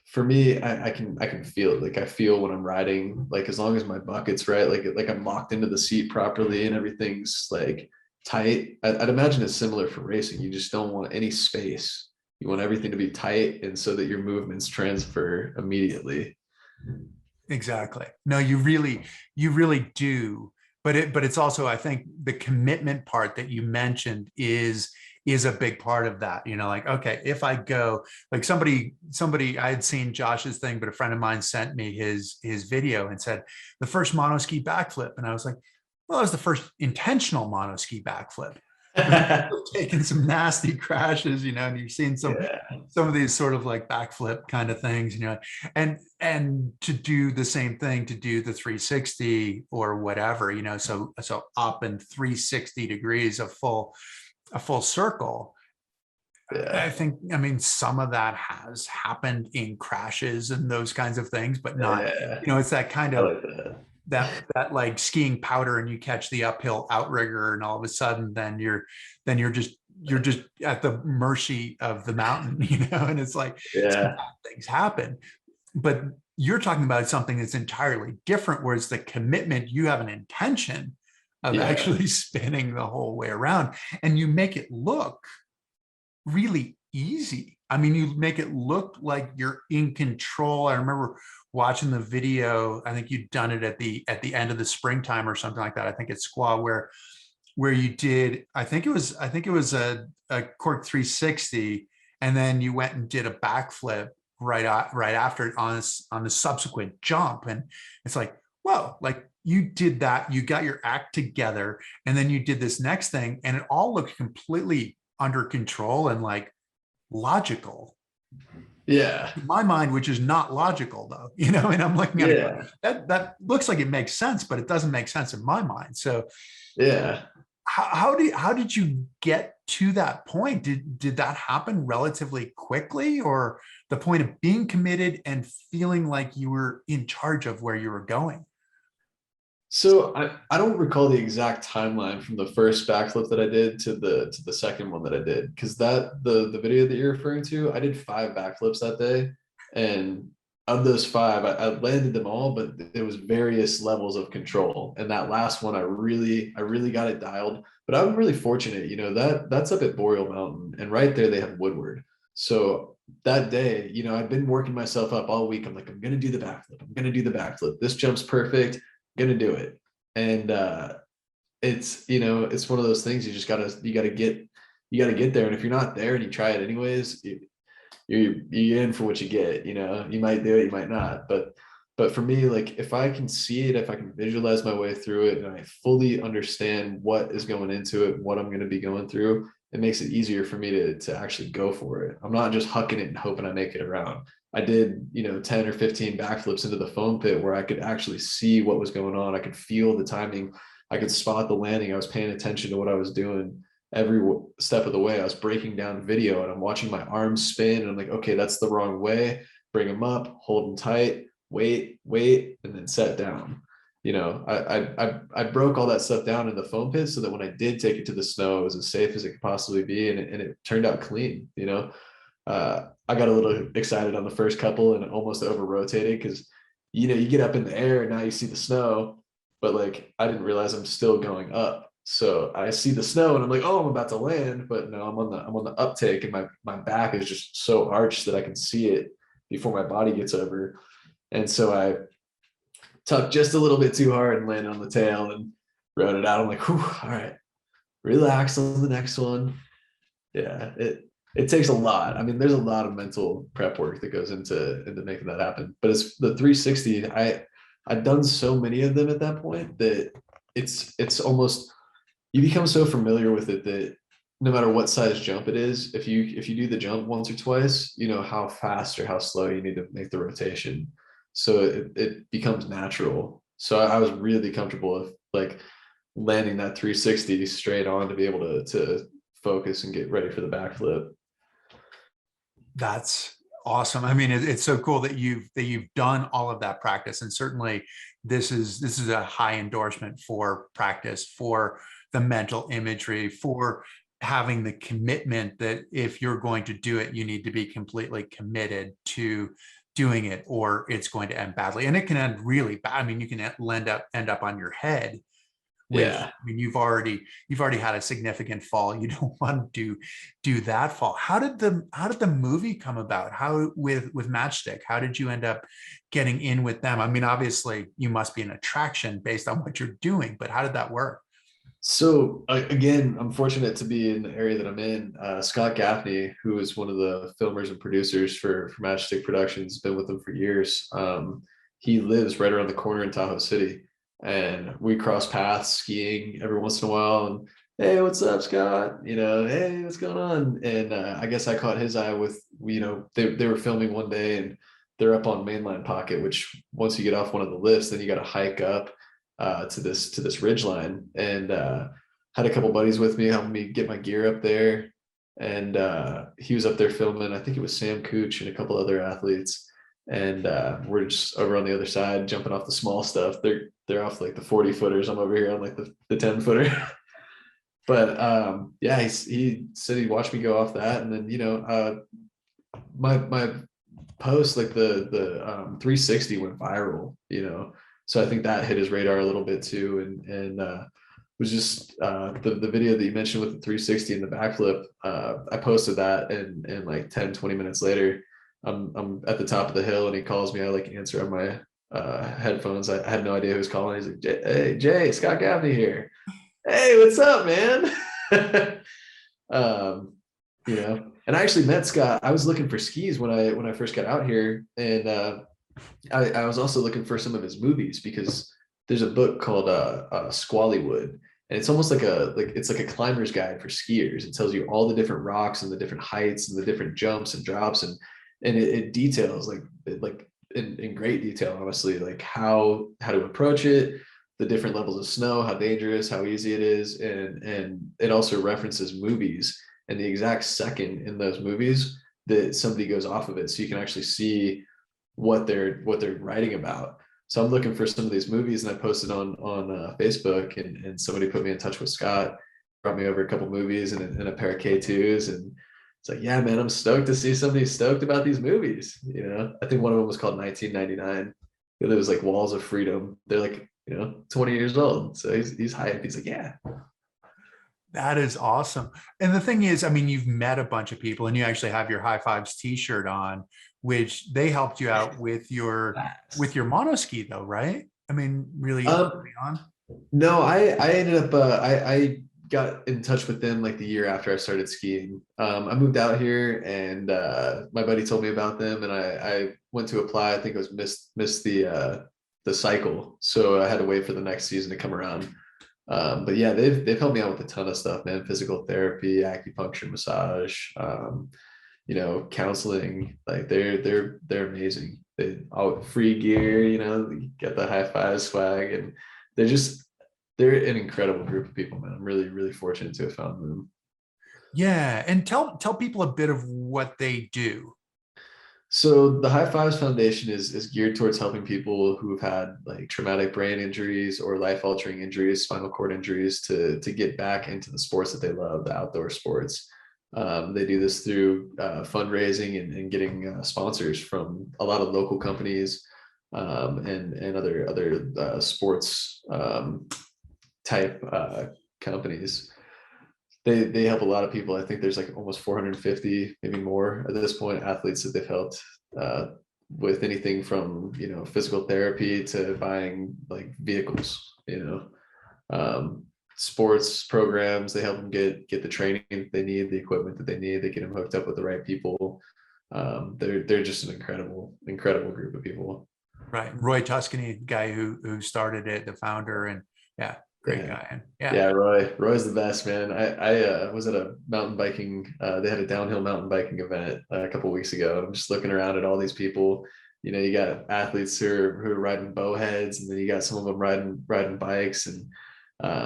for me, I can feel it. Like I feel when I'm riding, like as long as my bucket's right, like I'm locked into the seat properly and everything's like tight. I'd imagine it's similar for racing. You just don't want any space. You want everything to be tight and so that your movements transfer immediately. Exactly. No, you really do. But it's also, I think the commitment part that you mentioned is a big part of that. You know, like, okay, if I go, like somebody, I had seen Josh's thing, but a friend of mine sent me his video and said the first monoski backflip. And I was like, well, that was the first intentional monoski backflip. Taking some nasty crashes, you know, and you've seen some of these sort of like backflip kind of things, you know, and to do the same thing, to do the 360 or whatever, you know, so up in 360 degrees, a full circle. I think, I mean, some of that has happened in crashes and those kinds of things, but not, you know, it's that kind of that like skiing powder and you catch the uphill outrigger and all of a sudden then you're just at the mercy of the mountain, you know, and it's like things happen. But you're talking about something that's entirely different, where it's the commitment, you have an intention of actually spinning the whole way around, and you make it look really easy. I mean, you make it look like you're in control. I remember watching the video. I think you'd done it at the end of the springtime or something like that. I think it's Squaw where you did, I think it was a cork 360, and then you went and did a backflip right after it on the subsequent jump. And it's like, whoa, like you did that, you got your act together, and then you did this next thing, and it all looked completely under control and like logical. Yeah. In my mind, which is not logical though, you know, and I'm looking at it, that looks like it makes sense, but it doesn't make sense in my mind. So how did you get to that point? Did that happen relatively quickly, or the point of being committed and feeling like you were in charge of where you were going? So I don't recall the exact timeline from the first backflip that I did to the second one that I did, because the video that you're referring to, I did 5 backflips that day, and of those 5, I landed them all, but there was various levels of control. And that last one, I really got it dialed. But I'm really fortunate, you know, that's up at Boreal Mountain, and right there they have Woodward. So that day, you know, I've been working myself up all week. I'm like, I'm gonna do the backflip. I'm gonna do the backflip. This jump's perfect. Gonna do it. And it's, you know, it's one of those things, you gotta get there. And if you're not there and you try it anyways, you're in for what you get. You know, you might do it, you might not, but for me, like if I can see it, if I can visualize my way through it, and I fully understand what is going into it, what I'm going to be going through, it makes it easier for me to actually go for it. I'm not just hucking it and hoping I make it around. I did, you know, 10 or 15 backflips into the foam pit where I could actually see what was going on. I could feel the timing. I could spot the landing. I was paying attention to what I was doing every step of the way. I was breaking down video and I'm watching my arms spin, and I'm like, okay, that's the wrong way. Bring them up, hold them tight, wait, and then set down. I broke all that stuff down in the foam pit so that when I did take it to the snow, it was as safe as it could possibly be, and it turned out clean. I got a little excited on the first couple and almost over rotated because you get up in the air and now you see the snow, but like I didn't realize I'm still going up. So I see the snow and I'm like, oh, I'm about to land, but no, I'm on the uptake, and my back is just so arched that I can see it before my body gets over. And so I tucked just a little bit too hard and landed on the tail and rode it out. I'm like, whew, all right, relax on the next one. Yeah, it takes a lot. I mean, there's a lot of mental prep work that goes into making that happen. But it's the 360. I'd done so many of them at that point that it's almost, you become so familiar with it that no matter what size jump it is, if you do the jump once or twice, you know how fast or how slow you need to make the rotation. So it becomes natural. So I was really comfortable with like landing that 360 straight on to be able to focus and get ready for the backflip. That's awesome. I mean, it's so cool that you've done all of that practice, and certainly this is a high endorsement for practice, for the mental imagery, for having the commitment that if you're going to do it, you need to be completely committed to doing it, or it's going to end badly. And it can end really bad. I mean, you can end up on your head, which, Yeah. I mean, you've already had a significant fall. You don't want to do that fall. How did the movie come about? How with Matchstick? How did you end up getting in with them? I mean, obviously you must be an attraction based on what you're doing, but how did that work? So again, I'm fortunate to be in the area that I'm in. Scott Gaffney, who is one of the filmers and producers for Matchstick Productions, been with them for years. He lives right around the corner in Tahoe City, and we cross paths skiing every once in a while. And hey, what's up, Scott? Hey, what's going on? And I guess I caught his eye with, they were filming one day, and they're up on Mainline Pocket, which once you get off one of the lifts, then you got to hike up to this ridge line, and had a couple buddies with me helping me get my gear up there. And he was up there filming. I think it was Sam Cooch and a couple other athletes, and we're just over on the other side jumping off the small stuff. They're off like the 40 footers. I'm over here on like the 10 footer. But yeah, he said he'd watch me go off that, and then my post, like the 360 went viral, so I think that hit his radar a little bit too. And was just the video that you mentioned with the 360 and the backflip. I posted that, and like 10-20 minutes later, I'm at the top of the hill, and he calls me. I like answer on my headphones. I had no idea who was calling. He's like, hey, Jay, Scott Gaffney here. Hey, what's up, man? um, and I actually met Scott. I was looking for skis when I first got out here, and I was also looking for some of his movies, because there's a book called Squallywood, and it's almost like a climber's guide for skiers. It tells you all the different rocks and the different heights and the different jumps and drops, and it details like in great detail, honestly, like how to approach it, the different levels of snow, how dangerous, how easy it is, and it also references movies and the exact second in those movies that somebody goes off of it, so you can actually see what they're writing about. So I'm looking for some of these movies, and I posted on Facebook, and somebody put me in touch with Scott, brought me over a couple movies and a pair of K2s, and it's like, yeah, man, I'm stoked to see somebody stoked about these movies. I think one of them was called 1999. It was like Walls of Freedom. They're like 20 years old, so he's hyped. He's like, yeah. That is awesome. And the thing is, I mean, you've met a bunch of people, and you actually have your High Fives t-shirt on, which they helped you out with your monoski though, right? I mean, really early on. No, I ended up I got in touch with them like the year after I started skiing. I moved out here, and my buddy told me about them, and I went to apply. I think it was missed the cycle, so I had to wait for the next season to come around. But yeah, they've helped me out with a ton of stuff, man. Physical therapy, acupuncture, massage, counseling. Like they're amazing. They all free gear, you get the high five swag, and they're an incredible group of people, man. I'm really, really fortunate to have found them. Yeah, and tell people a bit of what they do. So the High Fives Foundation is geared towards helping people who've had like traumatic brain injuries or life altering injuries, spinal cord injuries, to get back into the sports that they love, the outdoor sports. They do this through fundraising and getting sponsors from a lot of local companies, and other sports type companies. They help a lot of people. I think there's like almost 450, maybe more at this point, athletes that they've helped uh, with anything from, physical therapy to buying like vehicles, sports programs. They help them get the training they need, the equipment that they need. They get them hooked up with the right people. They're just an incredible group of people. Right. Roy Tuscany, guy who started it, the founder, and yeah, great Yeah. guy. And yeah. Yeah, Roy's the best, man. I was at a mountain biking. They had a downhill mountain biking event a couple of weeks ago. I'm just looking around at all these people. You got athletes who are riding bow heads, and then you got some of them riding bikes, and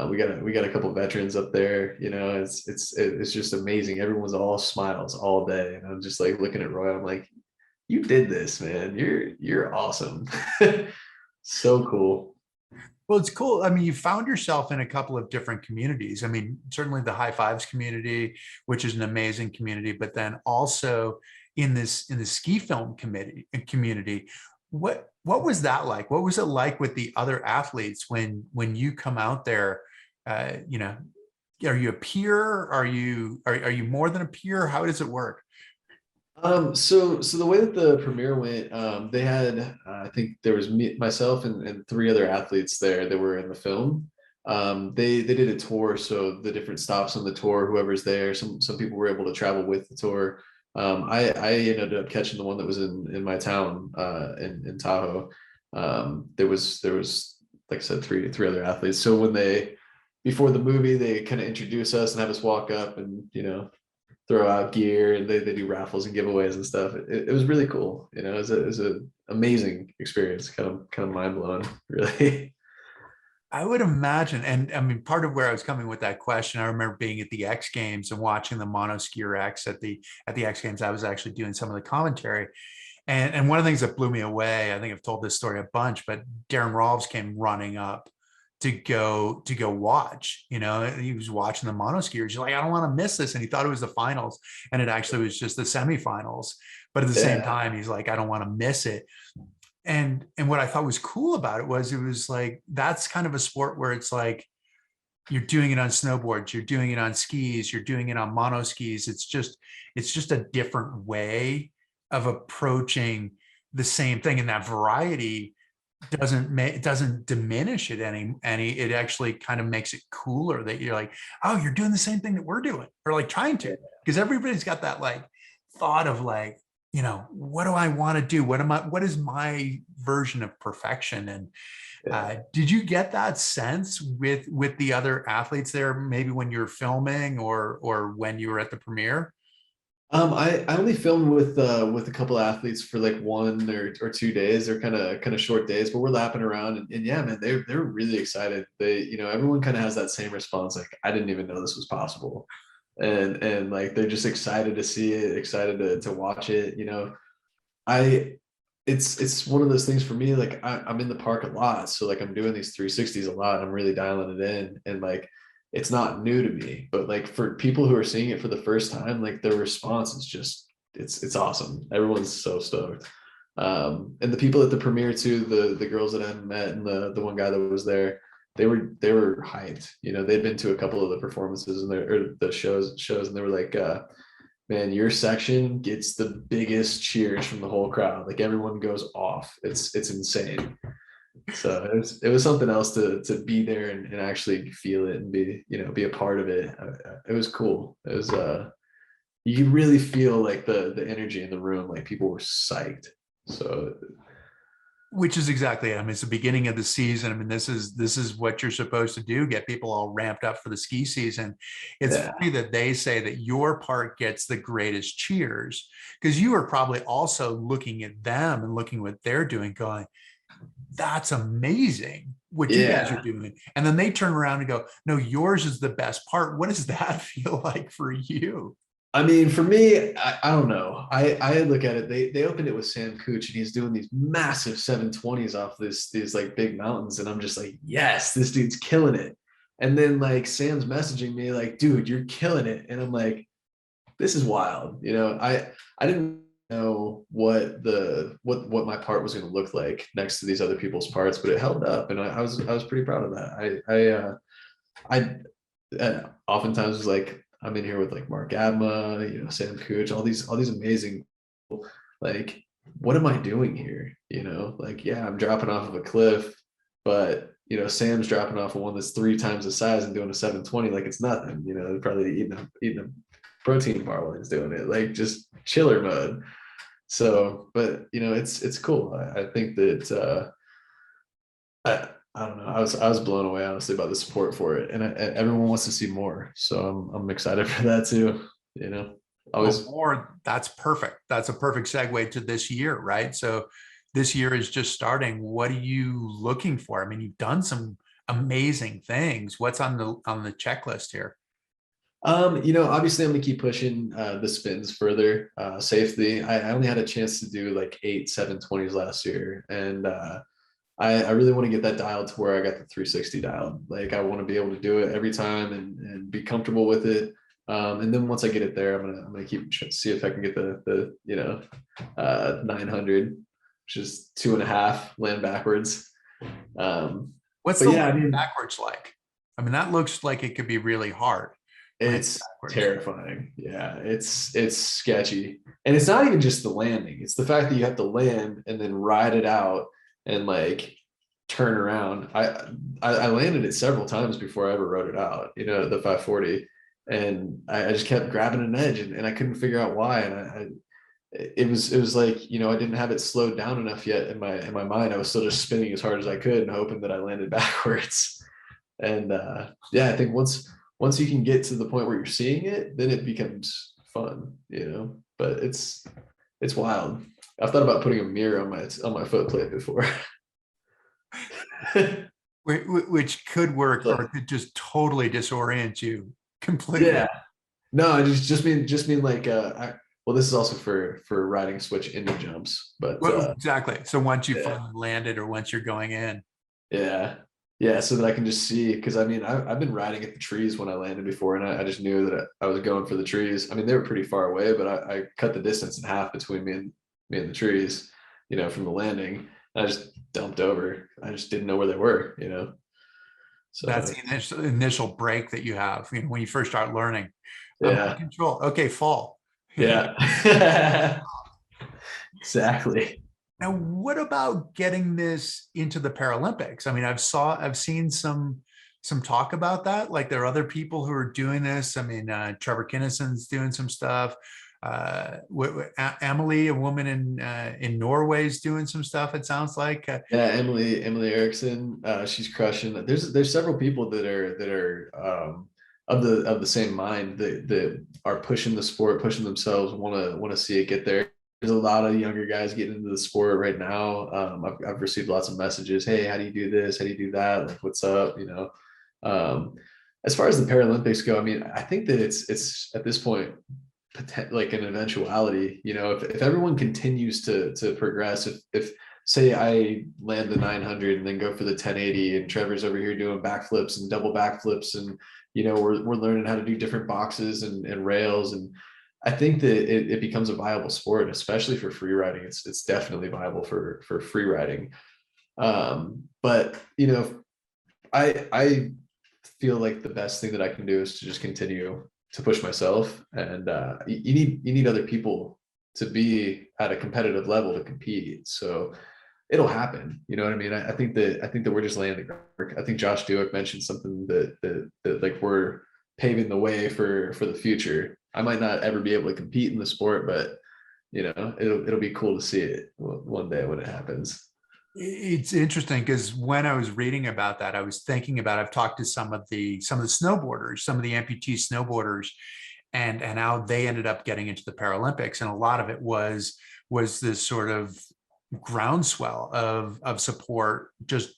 we got a couple of veterans up there. It's just amazing. Everyone's all smiles all day, and I'm just like looking at Roy. I'm like, you did this, man. You're awesome. So cool. Well, it's cool. I mean, you found yourself in a couple of different communities. I mean, certainly the High Fives community, which is an amazing community, but then also in the ski film community. What was that like? What was it like with the other athletes when you come out there? You know, are you a peer? Are you more than a peer? How does it work? So the way that the premiere went, they had, I think there was me, myself, and three other athletes there that were in the film. They did a tour, so the different stops on the tour, whoever's there, some people were able to travel with the tour. I ended up catching the one that was in my town, in Tahoe. There was like I said, three other athletes. So when before the movie, they kind of introduce us and have us walk up and throw out gear, and they do raffles and giveaways and stuff. It was really cool. It was an amazing experience, kind of mind blowing, really. I would imagine, and I mean, part of where I was coming with that question, I remember being at the X Games and watching the monoskier X at the X Games. I was actually doing some of the commentary, and one of the things that blew me away, I think I've told this story a bunch, but Darren Rolfs came running up to go watch. He was watching the monoskiers. You're like, I don't want to miss this, and he thought it was the finals, and it actually was just the semifinals. But at the same Yeah, time, he's like, I don't want to miss it. And what I thought was cool about it was like, that's kind of a sport where it's like you're doing it on snowboards, you're doing it on skis, you're doing it on mono skis. It's just a different way of approaching the same thing, and that variety doesn't diminish it any. It actually kind of makes it cooler that you're like, oh, you're doing the same thing that we're doing, or like trying to, because everybody's got that like thought of like, what do I want to do? What is my version of perfection? And yeah. did you get that sense with the other athletes there, maybe when you were filming or when you were at the premiere? I only filmed with a couple of athletes for like 1 or 2 days. They're kind of short days, but we're lapping around, and yeah, man, they're really excited. Everyone kind of has that same response, like, I didn't even know this was possible. And like they're just excited to see it, excited to watch it. I it's one of those things for me, like I'm in the park a lot, so like I'm doing these 360s a lot. I'm really dialing it in, and like it's not new to me, but like for people who are seeing it for the first time, like their response is just it's awesome. Everyone's so stoked. And the people at the premiere too, the girls that I met and the one guy that was there, they were hyped. They'd been to a couple of the performances and or the shows, and they were like, man, your section gets the biggest cheers from the whole crowd. Like everyone goes off. It's insane. So it was something else to be there and actually feel it and be a part of it. It was cool. It was you could really feel like the energy in the room, like people were psyched. So Which is exactly it. I mean, it's the beginning of the season. I mean, this is what you're supposed to do, get people all ramped up for the ski season. It's yeah, funny that they say that your part gets the greatest cheers, because you are probably also looking at them and looking what they're doing, going, that's amazing what you guys are yeah. doing. And then they turn around and go, no, yours is the best part. What does that feel like for you? I mean, for me, I don't know. I look at it. They opened it with Sam Cooch, and he's doing these massive 720s off these like big mountains, and I'm just like, yes, this dude's killing it. And then like Sam's messaging me like, dude, you're killing it, and I'm like, this is wild. I didn't know what my part was going to look like next to these other people's parts, but it held up, and I was pretty proud of that. I oftentimes was like, I'm in here with like Mark Adma, Sam Cooch, all these amazing people. Like, what am I doing here? Like, yeah, I'm dropping off of a cliff, but Sam's dropping off of one that's 3 times the size and doing a 720 like it's nothing. They're probably eating a protein bar while he's doing it, like just chiller mode. So, but it's cool. I think that I don't know. I was blown away honestly by the support for it, and everyone wants to see more. So I'm excited for that too. Well, Always. more, that's perfect. That's a perfect segue to this year, right? So this year is just starting. What are you looking for? I mean, you've done some amazing things. What's on the checklist here? Obviously I'm gonna keep pushing the spins further safely. I only had a chance to do like 8 720s last year, and I really want to get that dialed to where I got the 360 dialed. Like I want to be able to do it every time and be comfortable with it. And then once I get it there, I'm gonna keep see if I can get the 900, which is 2.5 land backwards. What's But the yeah, I land mean, backwards like? I mean, that looks like it could be really hard. Land it's backwards. terrifying. Yeah, it's sketchy. And it's not even just the landing. It's the fact that you have to land and then ride it out and like turn around. I landed it several times before I ever rode it out, the 540. And I just kept grabbing an edge, and I couldn't figure out why. And it was like, I didn't have it slowed down enough yet in my mind. I was still just spinning as hard as I could and hoping that I landed backwards. And yeah, I think once you can get to the point where you're seeing it, then it becomes fun. But it's wild. I've thought about putting a mirror on my foot plate before. Which could work, or Like, it could just totally disorient you completely. yeah. No, I just mean like well, this is also for riding switch into jumps, but Well, exactly. So once you yeah. finally landed, or once you're going in. Yeah. Yeah. So that I can just see, because I mean, I've been riding at the trees when I landed before, and I just knew that I was going for the trees. I mean, they were pretty far away, but I cut the distance in half between me and the trees, from the landing. And I just dumped over. I just didn't know where they were. That's So the initial break that you have, when you first start learning. I'm in yeah. control. Okay, fall. Yeah. Exactly. Now, what about getting this into the Paralympics? I mean, I've seen some talk about that. Like there are other people who are doing this. I mean, Trevor Kinnison's doing some stuff. Emily, a woman in Norway, is doing some stuff. It sounds like. Yeah, Emily Erickson, she's crushing it. There's several people that are of the same mind that are pushing the sport, pushing themselves, want to see it get there. There's a lot of younger guys getting into the sport right now. I've received lots of messages. Hey, how do you do this? How do you do that? Like, what's up? Um, as far as the Paralympics go, I mean, I think that it's at this point like an eventuality. If everyone continues to progress, if say I land the 900 and then go for the 1080, and Trevor's over here doing backflips and double backflips, and we're learning how to do different boxes and rails, and I think that it becomes a viable sport, especially for free riding. It's definitely viable for free riding. But I feel like the best thing that I can do is to just continue to push myself, and you need other people to be at a competitive level to compete. So it'll happen. You know what I mean? I think that we're just laying the groundwork. I think Josh Duick mentioned something that like we're paving the way for the future. I might not ever be able to compete in the sport, but it'll be cool to see it one day when it happens. It's interesting because when I was reading about that, I was thinking about, I've talked to some of the snowboarders, some of the amputee snowboarders, and how they ended up getting into the Paralympics. And a lot of it was this sort of groundswell of support, just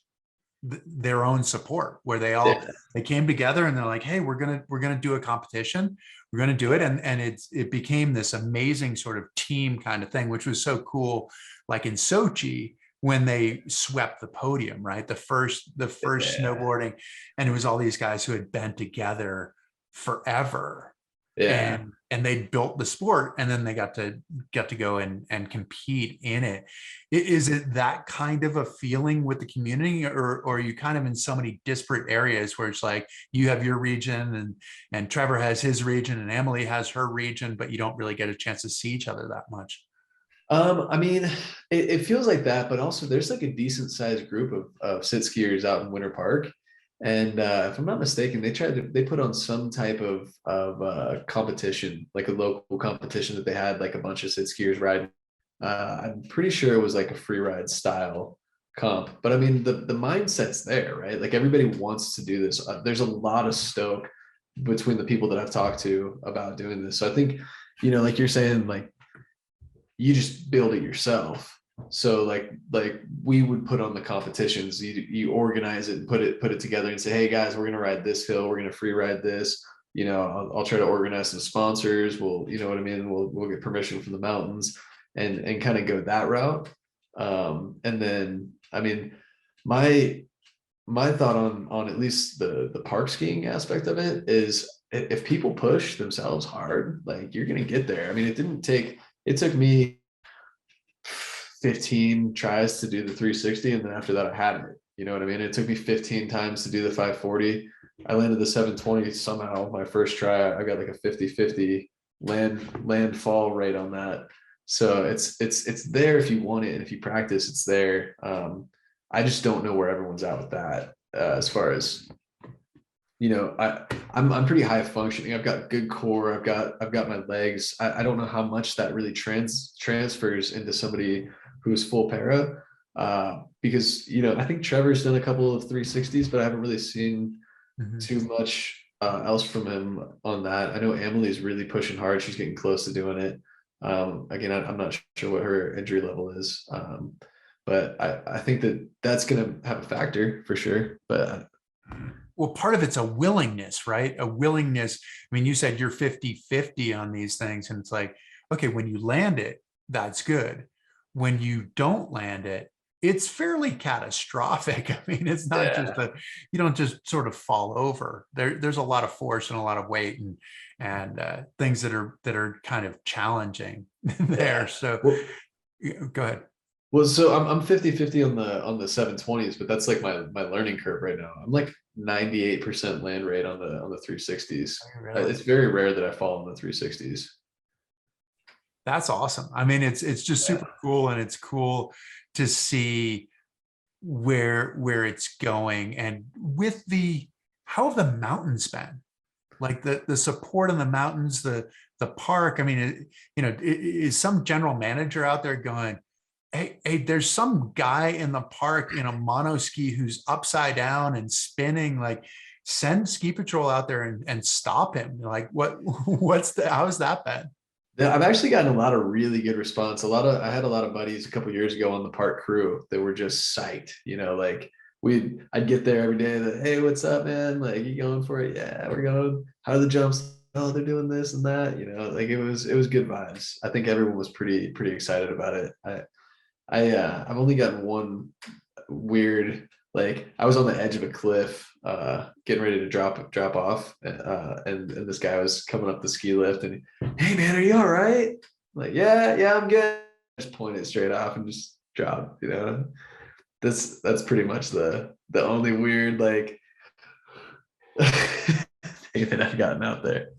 their own support, where Yeah. they came together and they're like, hey, we're gonna do a competition, we're gonna do it, and it became this amazing sort of team kind of thing, which was so cool. Like in Sochi, when they swept the podium, right, the first Yeah. snowboarding, and it was all these guys who had been together forever, Yeah. and they built the sport, and then they got to go and compete in it. Is it that kind of a feeling with the community, or are you kind of in so many disparate areas where it's like you have your region, and Trevor has his region, and Emily has her region, but you don't really get a chance to see each other that much? I mean, it feels like that, but also there's like a decent sized group of sit skiers out in Winter Park. And if I'm not mistaken, they put on some type of competition, like a local competition that they had like a bunch of sit skiers riding. I'm pretty sure it was like a free ride style comp, but I mean the mindset's there, right? Like everybody wants to do this. There's a lot of stoke between the people that I've talked to about doing this. So I think, like you're saying, like you just build it yourself. So like we would put on the competitions. You organize it and put it together and say, hey guys, we're gonna ride this hill, we're gonna free ride this. I'll try to organize some sponsors. You know what I mean. We'll get permission from the mountains and kind of go that route. And then I mean, my my thought on at least the park skiing aspect of it is if people push themselves hard, like you're gonna get there. I mean, it took me 15 tries to do the 360, and then after that I had it. You know what I mean? It took me 15 times to do the 540. I landed the 720 somehow. My first try, I got like a 50-50 land fall rate on that. So it's there if you want it, and if you practice, it's there. I just don't know where everyone's at with that. As far as I'm pretty high functioning. I've got good core. I've got my legs. I don't know how much that really transfers into somebody who's full para. Because I think Trevor's done a couple of 360s, but I haven't really seen Mhm. too much else from him on that. I know Emily's really pushing hard. She's getting close to doing it. Again, I'm not sure what her injury level is. But I think that's going to have a factor for sure. But Well, part of it's a willingness, right? A willingness. I mean, you said you're 50-50 on these things, and it's like, okay, when you land it, that's good. When you don't land it, it's fairly catastrophic. I mean, it's not just yeah, that you don't just sort of fall over. There's a lot of force and a lot of weight, and things that are kind of challenging there. yeah. So go ahead. Well, so I'm 50-50 on the 720s, but that's like my learning curve right now. I'm like 98% land rate on the 360s. Really? It's very rare that I fall on the 360s. That's awesome. I mean, it's just Yeah. super cool, and it's cool to see where it's going, and with the how have the mountains been, like the support in the mountains, the park. I mean, is some general manager out there going, hey, there's some guy in the park in a mono ski who's upside down and spinning, like send ski patrol out there and stop him? Like how's that been? Yeah, I've actually gotten a lot of really good response. I had a lot of buddies a couple years ago on the park crew that were just psyched. Like I'd get there every day. That, hey, what's up, man? Like, you going for it? Yeah, we're going. How are the jumps? Oh, they're doing this and that. Like it was good vibes. I think everyone was pretty excited about it. I've only gotten one weird, like I was on the edge of a cliff, getting ready to drop off, and this guy was coming up the ski lift, and hey man, are you all right? I'm like, yeah, I'm good. Just pointed straight off and just dropped. That's pretty much the only weird like thing that I've gotten out there.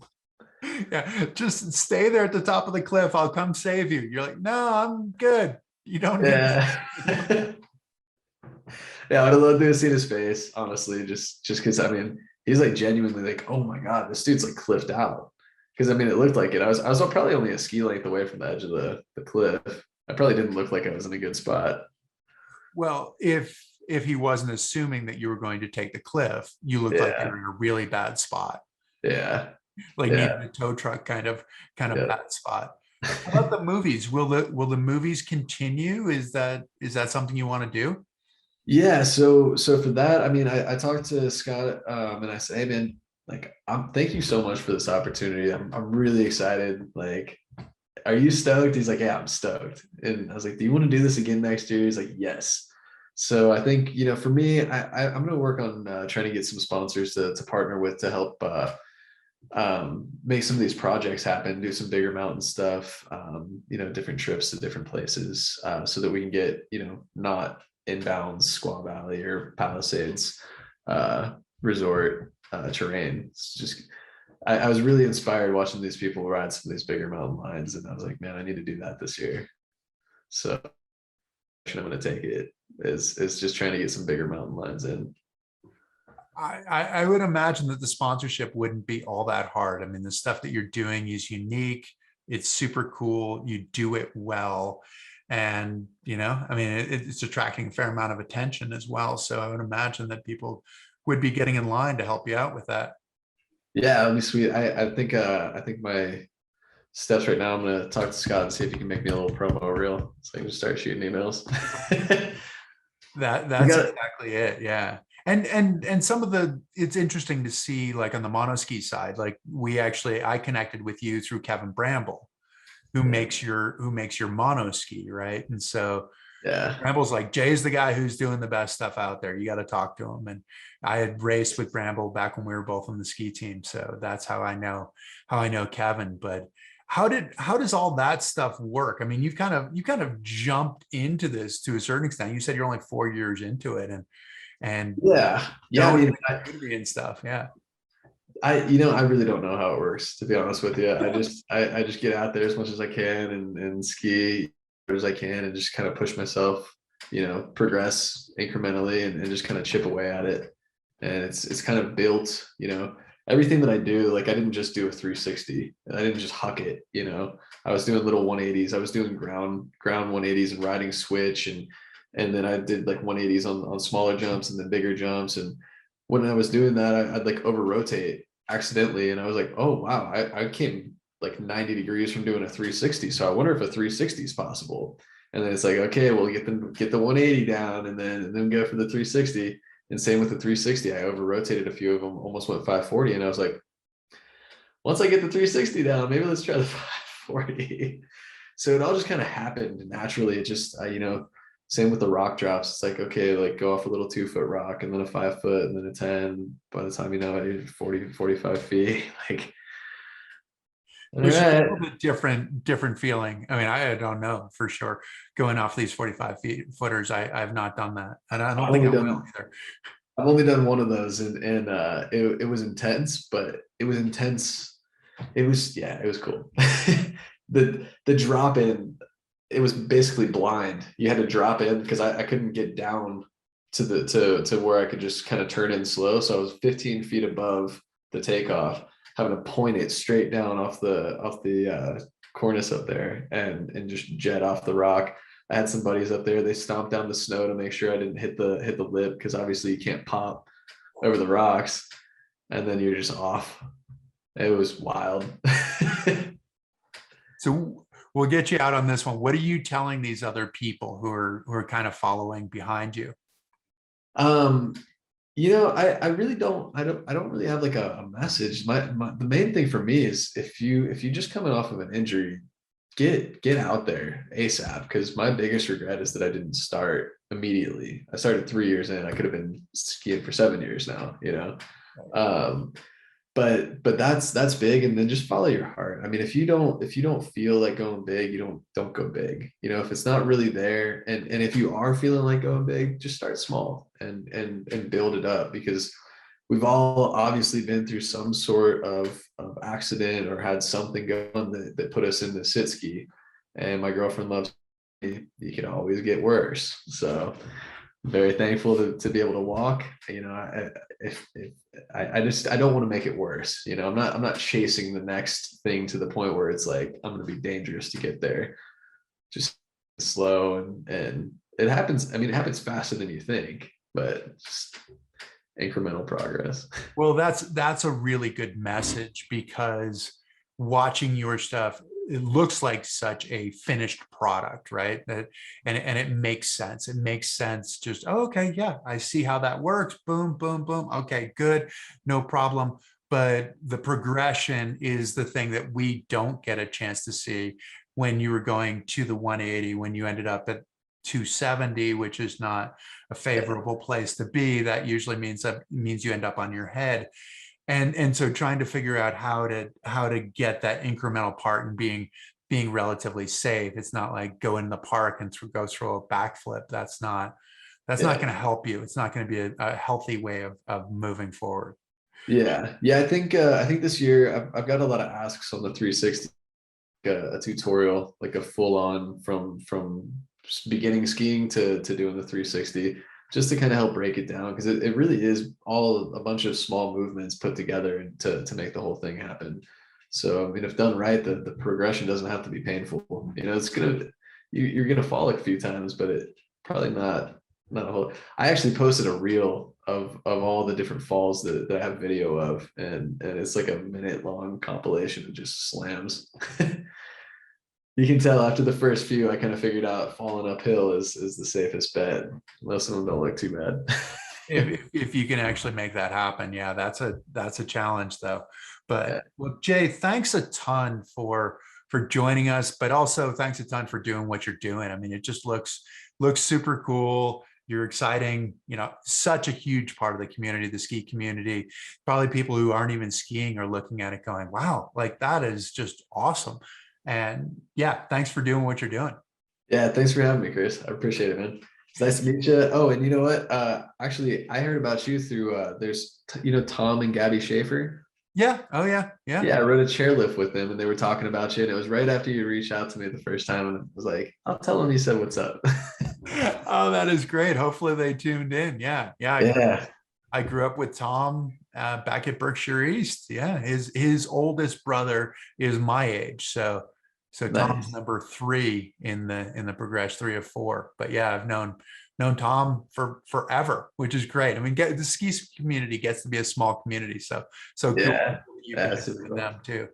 Yeah, just stay there at the top of the cliff. I'll come save you. You're like, no, I'm good. You don't need Yeah. me. Yeah, I'd love to see his face, honestly, just because I mean he's like genuinely like, oh my god, this dude's like cliffed out. Because I mean it looked like it. I was probably only a ski length away from the edge of the cliff. I probably didn't look like I was in a good spot. Well, if he wasn't assuming that you were going to take the cliff, you looked like you Yeah, were in a really bad spot, yeah, like needing yeah, a tow truck kind of yeah. bad spot. How about the movies? Will the movies continue? Is that something you want to do? Yeah, so for that, I mean, I talked to Scott, and I said, hey man, like thank you so much for this opportunity. I'm really excited. Like, are you stoked? He's like, yeah, I'm stoked. And I was like, do you want to do this again next year? He's like, yes. So I think, for me, I'm gonna work on trying to get some sponsors to partner with to help make some of these projects happen, do some bigger mountain stuff, different trips to different places, so that we can get, not inbounds Squaw Valley or Palisades uh, resort terrain. It's just, I was really inspired watching these people ride some of these bigger mountain lines, and I was like, man, I need to do that this year. So I'm going to take it is just trying to get some bigger mountain lines in. I would imagine that the sponsorship wouldn't be all that hard. I mean, the stuff that you're doing is unique. It's super cool. You do it well. And, I mean, it's attracting a fair amount of attention as well. So I would imagine that people would be getting in line to help you out with that. Yeah, that'd be sweet. I think my steps right now, I'm gonna talk to Scott and see if he can make me a little promo reel so I can just start shooting emails. We That's got it. exactly it. Yeah. And some of it's interesting to see, like on the monoski side, like I connected with you through Kevin Bramble, Yeah. who makes your monoski, right? And so Yeah. Bramble's like, Jay's the guy who's doing the best stuff out there. You got to talk to him. And I had raced with Bramble back when we were both on the ski team. So that's how I know Kevin. But how does all that stuff work? I mean, you kind of jumped into this to a certain extent. You said you're only 4 years into it and Yeah. Yeah. I knowing mean, the community and stuff. Yeah. I really don't know how it works, to be honest with you. I just get out there as much as I can and ski as I can and just kind of push myself, progress incrementally and just kind of chip away at it. And it's kind of built, everything that I do, like I didn't just do a 360. I didn't just huck it, I was doing little 180s. I was doing ground 180s and riding switch and then I did like 180s on smaller jumps and then bigger jumps. And when I was doing that, I'd like over rotate accidentally. And I was like, oh, wow, I came like 90 degrees from doing a 360. So I wonder if a 360 is possible. And then it's like, okay, well, get the 180 down and then go for the 360. And same with the 360. I over rotated a few of them, almost went 540. And I was like, once I get the 360 down, maybe let's try the 540. So it all just kind of happened naturally. It just, same with the rock drops. It's like, okay, like go off a little 2 foot rock and then a 5 foot and then a 10. By the time you know it, you're 40, 45 feet. Like, all Which is a right. little bit different feeling. I mean, I don't know for sure. Going off these 45 feet footers, I have not done that. And I don't I've think only I will done either. I've only done one of those and it was intense, but it was intense. It was, yeah, it was cool. The drop in, it was basically blind. You had to drop in because I couldn't get down to where I could just kind of turn in slow. So I was 15 feet above the takeoff, having to point it straight down off the cornice up there and just jet off the rock. I had some buddies up there. They stomped down the snow to make sure I didn't hit the lip because obviously you can't pop over the rocks, and then you're just off. It was wild. So we'll get you out on this one. What are you telling these other people who are kind of following behind you? um, I really don't really have like a message. The main thing for me is if you just coming off of an injury, get out there ASAP. Because my biggest regret is that I didn't start immediately. I started 3 years in. I could have been skiing for 7 years now. Um, but that's big. And then just follow your heart. I mean, if you don't feel like going big, you don't go big. If it's not really there, and if you are feeling like going big, just start small and build it up. Because we've all obviously been through some sort of accident or had something going that put us in the sit ski. And my girlfriend loves me, you can always get worse. So very thankful to be able to walk. If I don't want to make it worse. I'm not chasing the next thing to the point where it's like I'm going to be dangerous to get there. Just slow and it happens. I mean, it happens faster than you think, but just incremental progress. Well, that's a really good message because watching your stuff, it looks like such a finished product, right? And it makes sense. It makes sense. Just, oh, okay, yeah, I see how that works. Boom, boom, boom. Okay, good, no problem. But the progression is the thing that we don't get a chance to see when you were going to the 180, when you ended up at 270, which is not a favorable place to be. That usually means you end up on your head. And so trying to figure out how to get that incremental part and being relatively safe. It's not like go in the park and go throw a backflip. That's not going to help you. It's not going to be a healthy way of moving forward. Yeah. I think this year I've got a lot of asks on the 360, a tutorial, like a full on from beginning skiing to doing the 360, just to kind of help break it down, because it really is all a bunch of small movements put together to make the whole thing happen. So I mean, if done right, the progression doesn't have to be painful. It's you're gonna fall a few times, but it probably not a whole. I actually posted a reel of all the different falls that I have video of, and it's like a minute long compilation of just slams. You can tell after the first few, I kind of figured out falling uphill is the safest bet. Most of them don't look too bad. if you can actually make that happen, yeah, that's a challenge though. But Yeah. well, Jay, thanks a ton for joining us, but also thanks a ton for doing what you're doing. I mean, it just looks super cool. You're exciting, such a huge part of the community, the ski community. Probably people who aren't even skiing are looking at it going, wow, like that is just awesome. And yeah, thanks for doing what you're doing. Yeah, thanks for having me, Chris. I appreciate it, man. It's nice to meet you. Oh, and you know what? Actually, I heard about you through there's Tom and Gabby Schaefer. Yeah. Oh yeah. Yeah. Yeah, I rode a chairlift with them, and they were talking about you. And it was right after you reached out to me the first time, and I was like, "I'll tell them you said what's up." Oh, that is great. Hopefully they tuned in. Yeah. Yeah. Yeah, I grew up with Tom back at Berkshire East. Yeah. His oldest brother is my age. So Tom's nice. number 3 in the progress, 3 of 4. But yeah, I've known Tom for forever, which is great. I mean, the ski community gets to be a small community. So cool. Yeah, You that's connected super with cool. them too.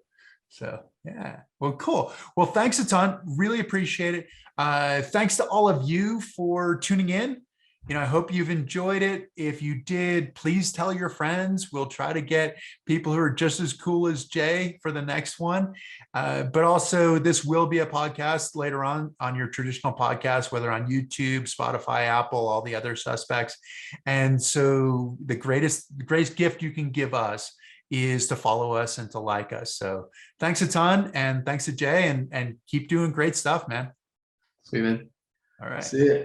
So yeah, well, cool. Well, thanks a ton. Really appreciate it. Thanks to all of you for tuning in. I hope you've enjoyed it. If you did, please tell your friends. We'll try to get people who are just as cool as Jay for the next one. But also, this will be a podcast later on your traditional podcast, whether on YouTube, Spotify, Apple, all the other suspects. And so the greatest gift you can give us is to follow us and to like us. So thanks a ton. And thanks to Jay, and keep doing great stuff, man. Sweet, man. All right. See ya.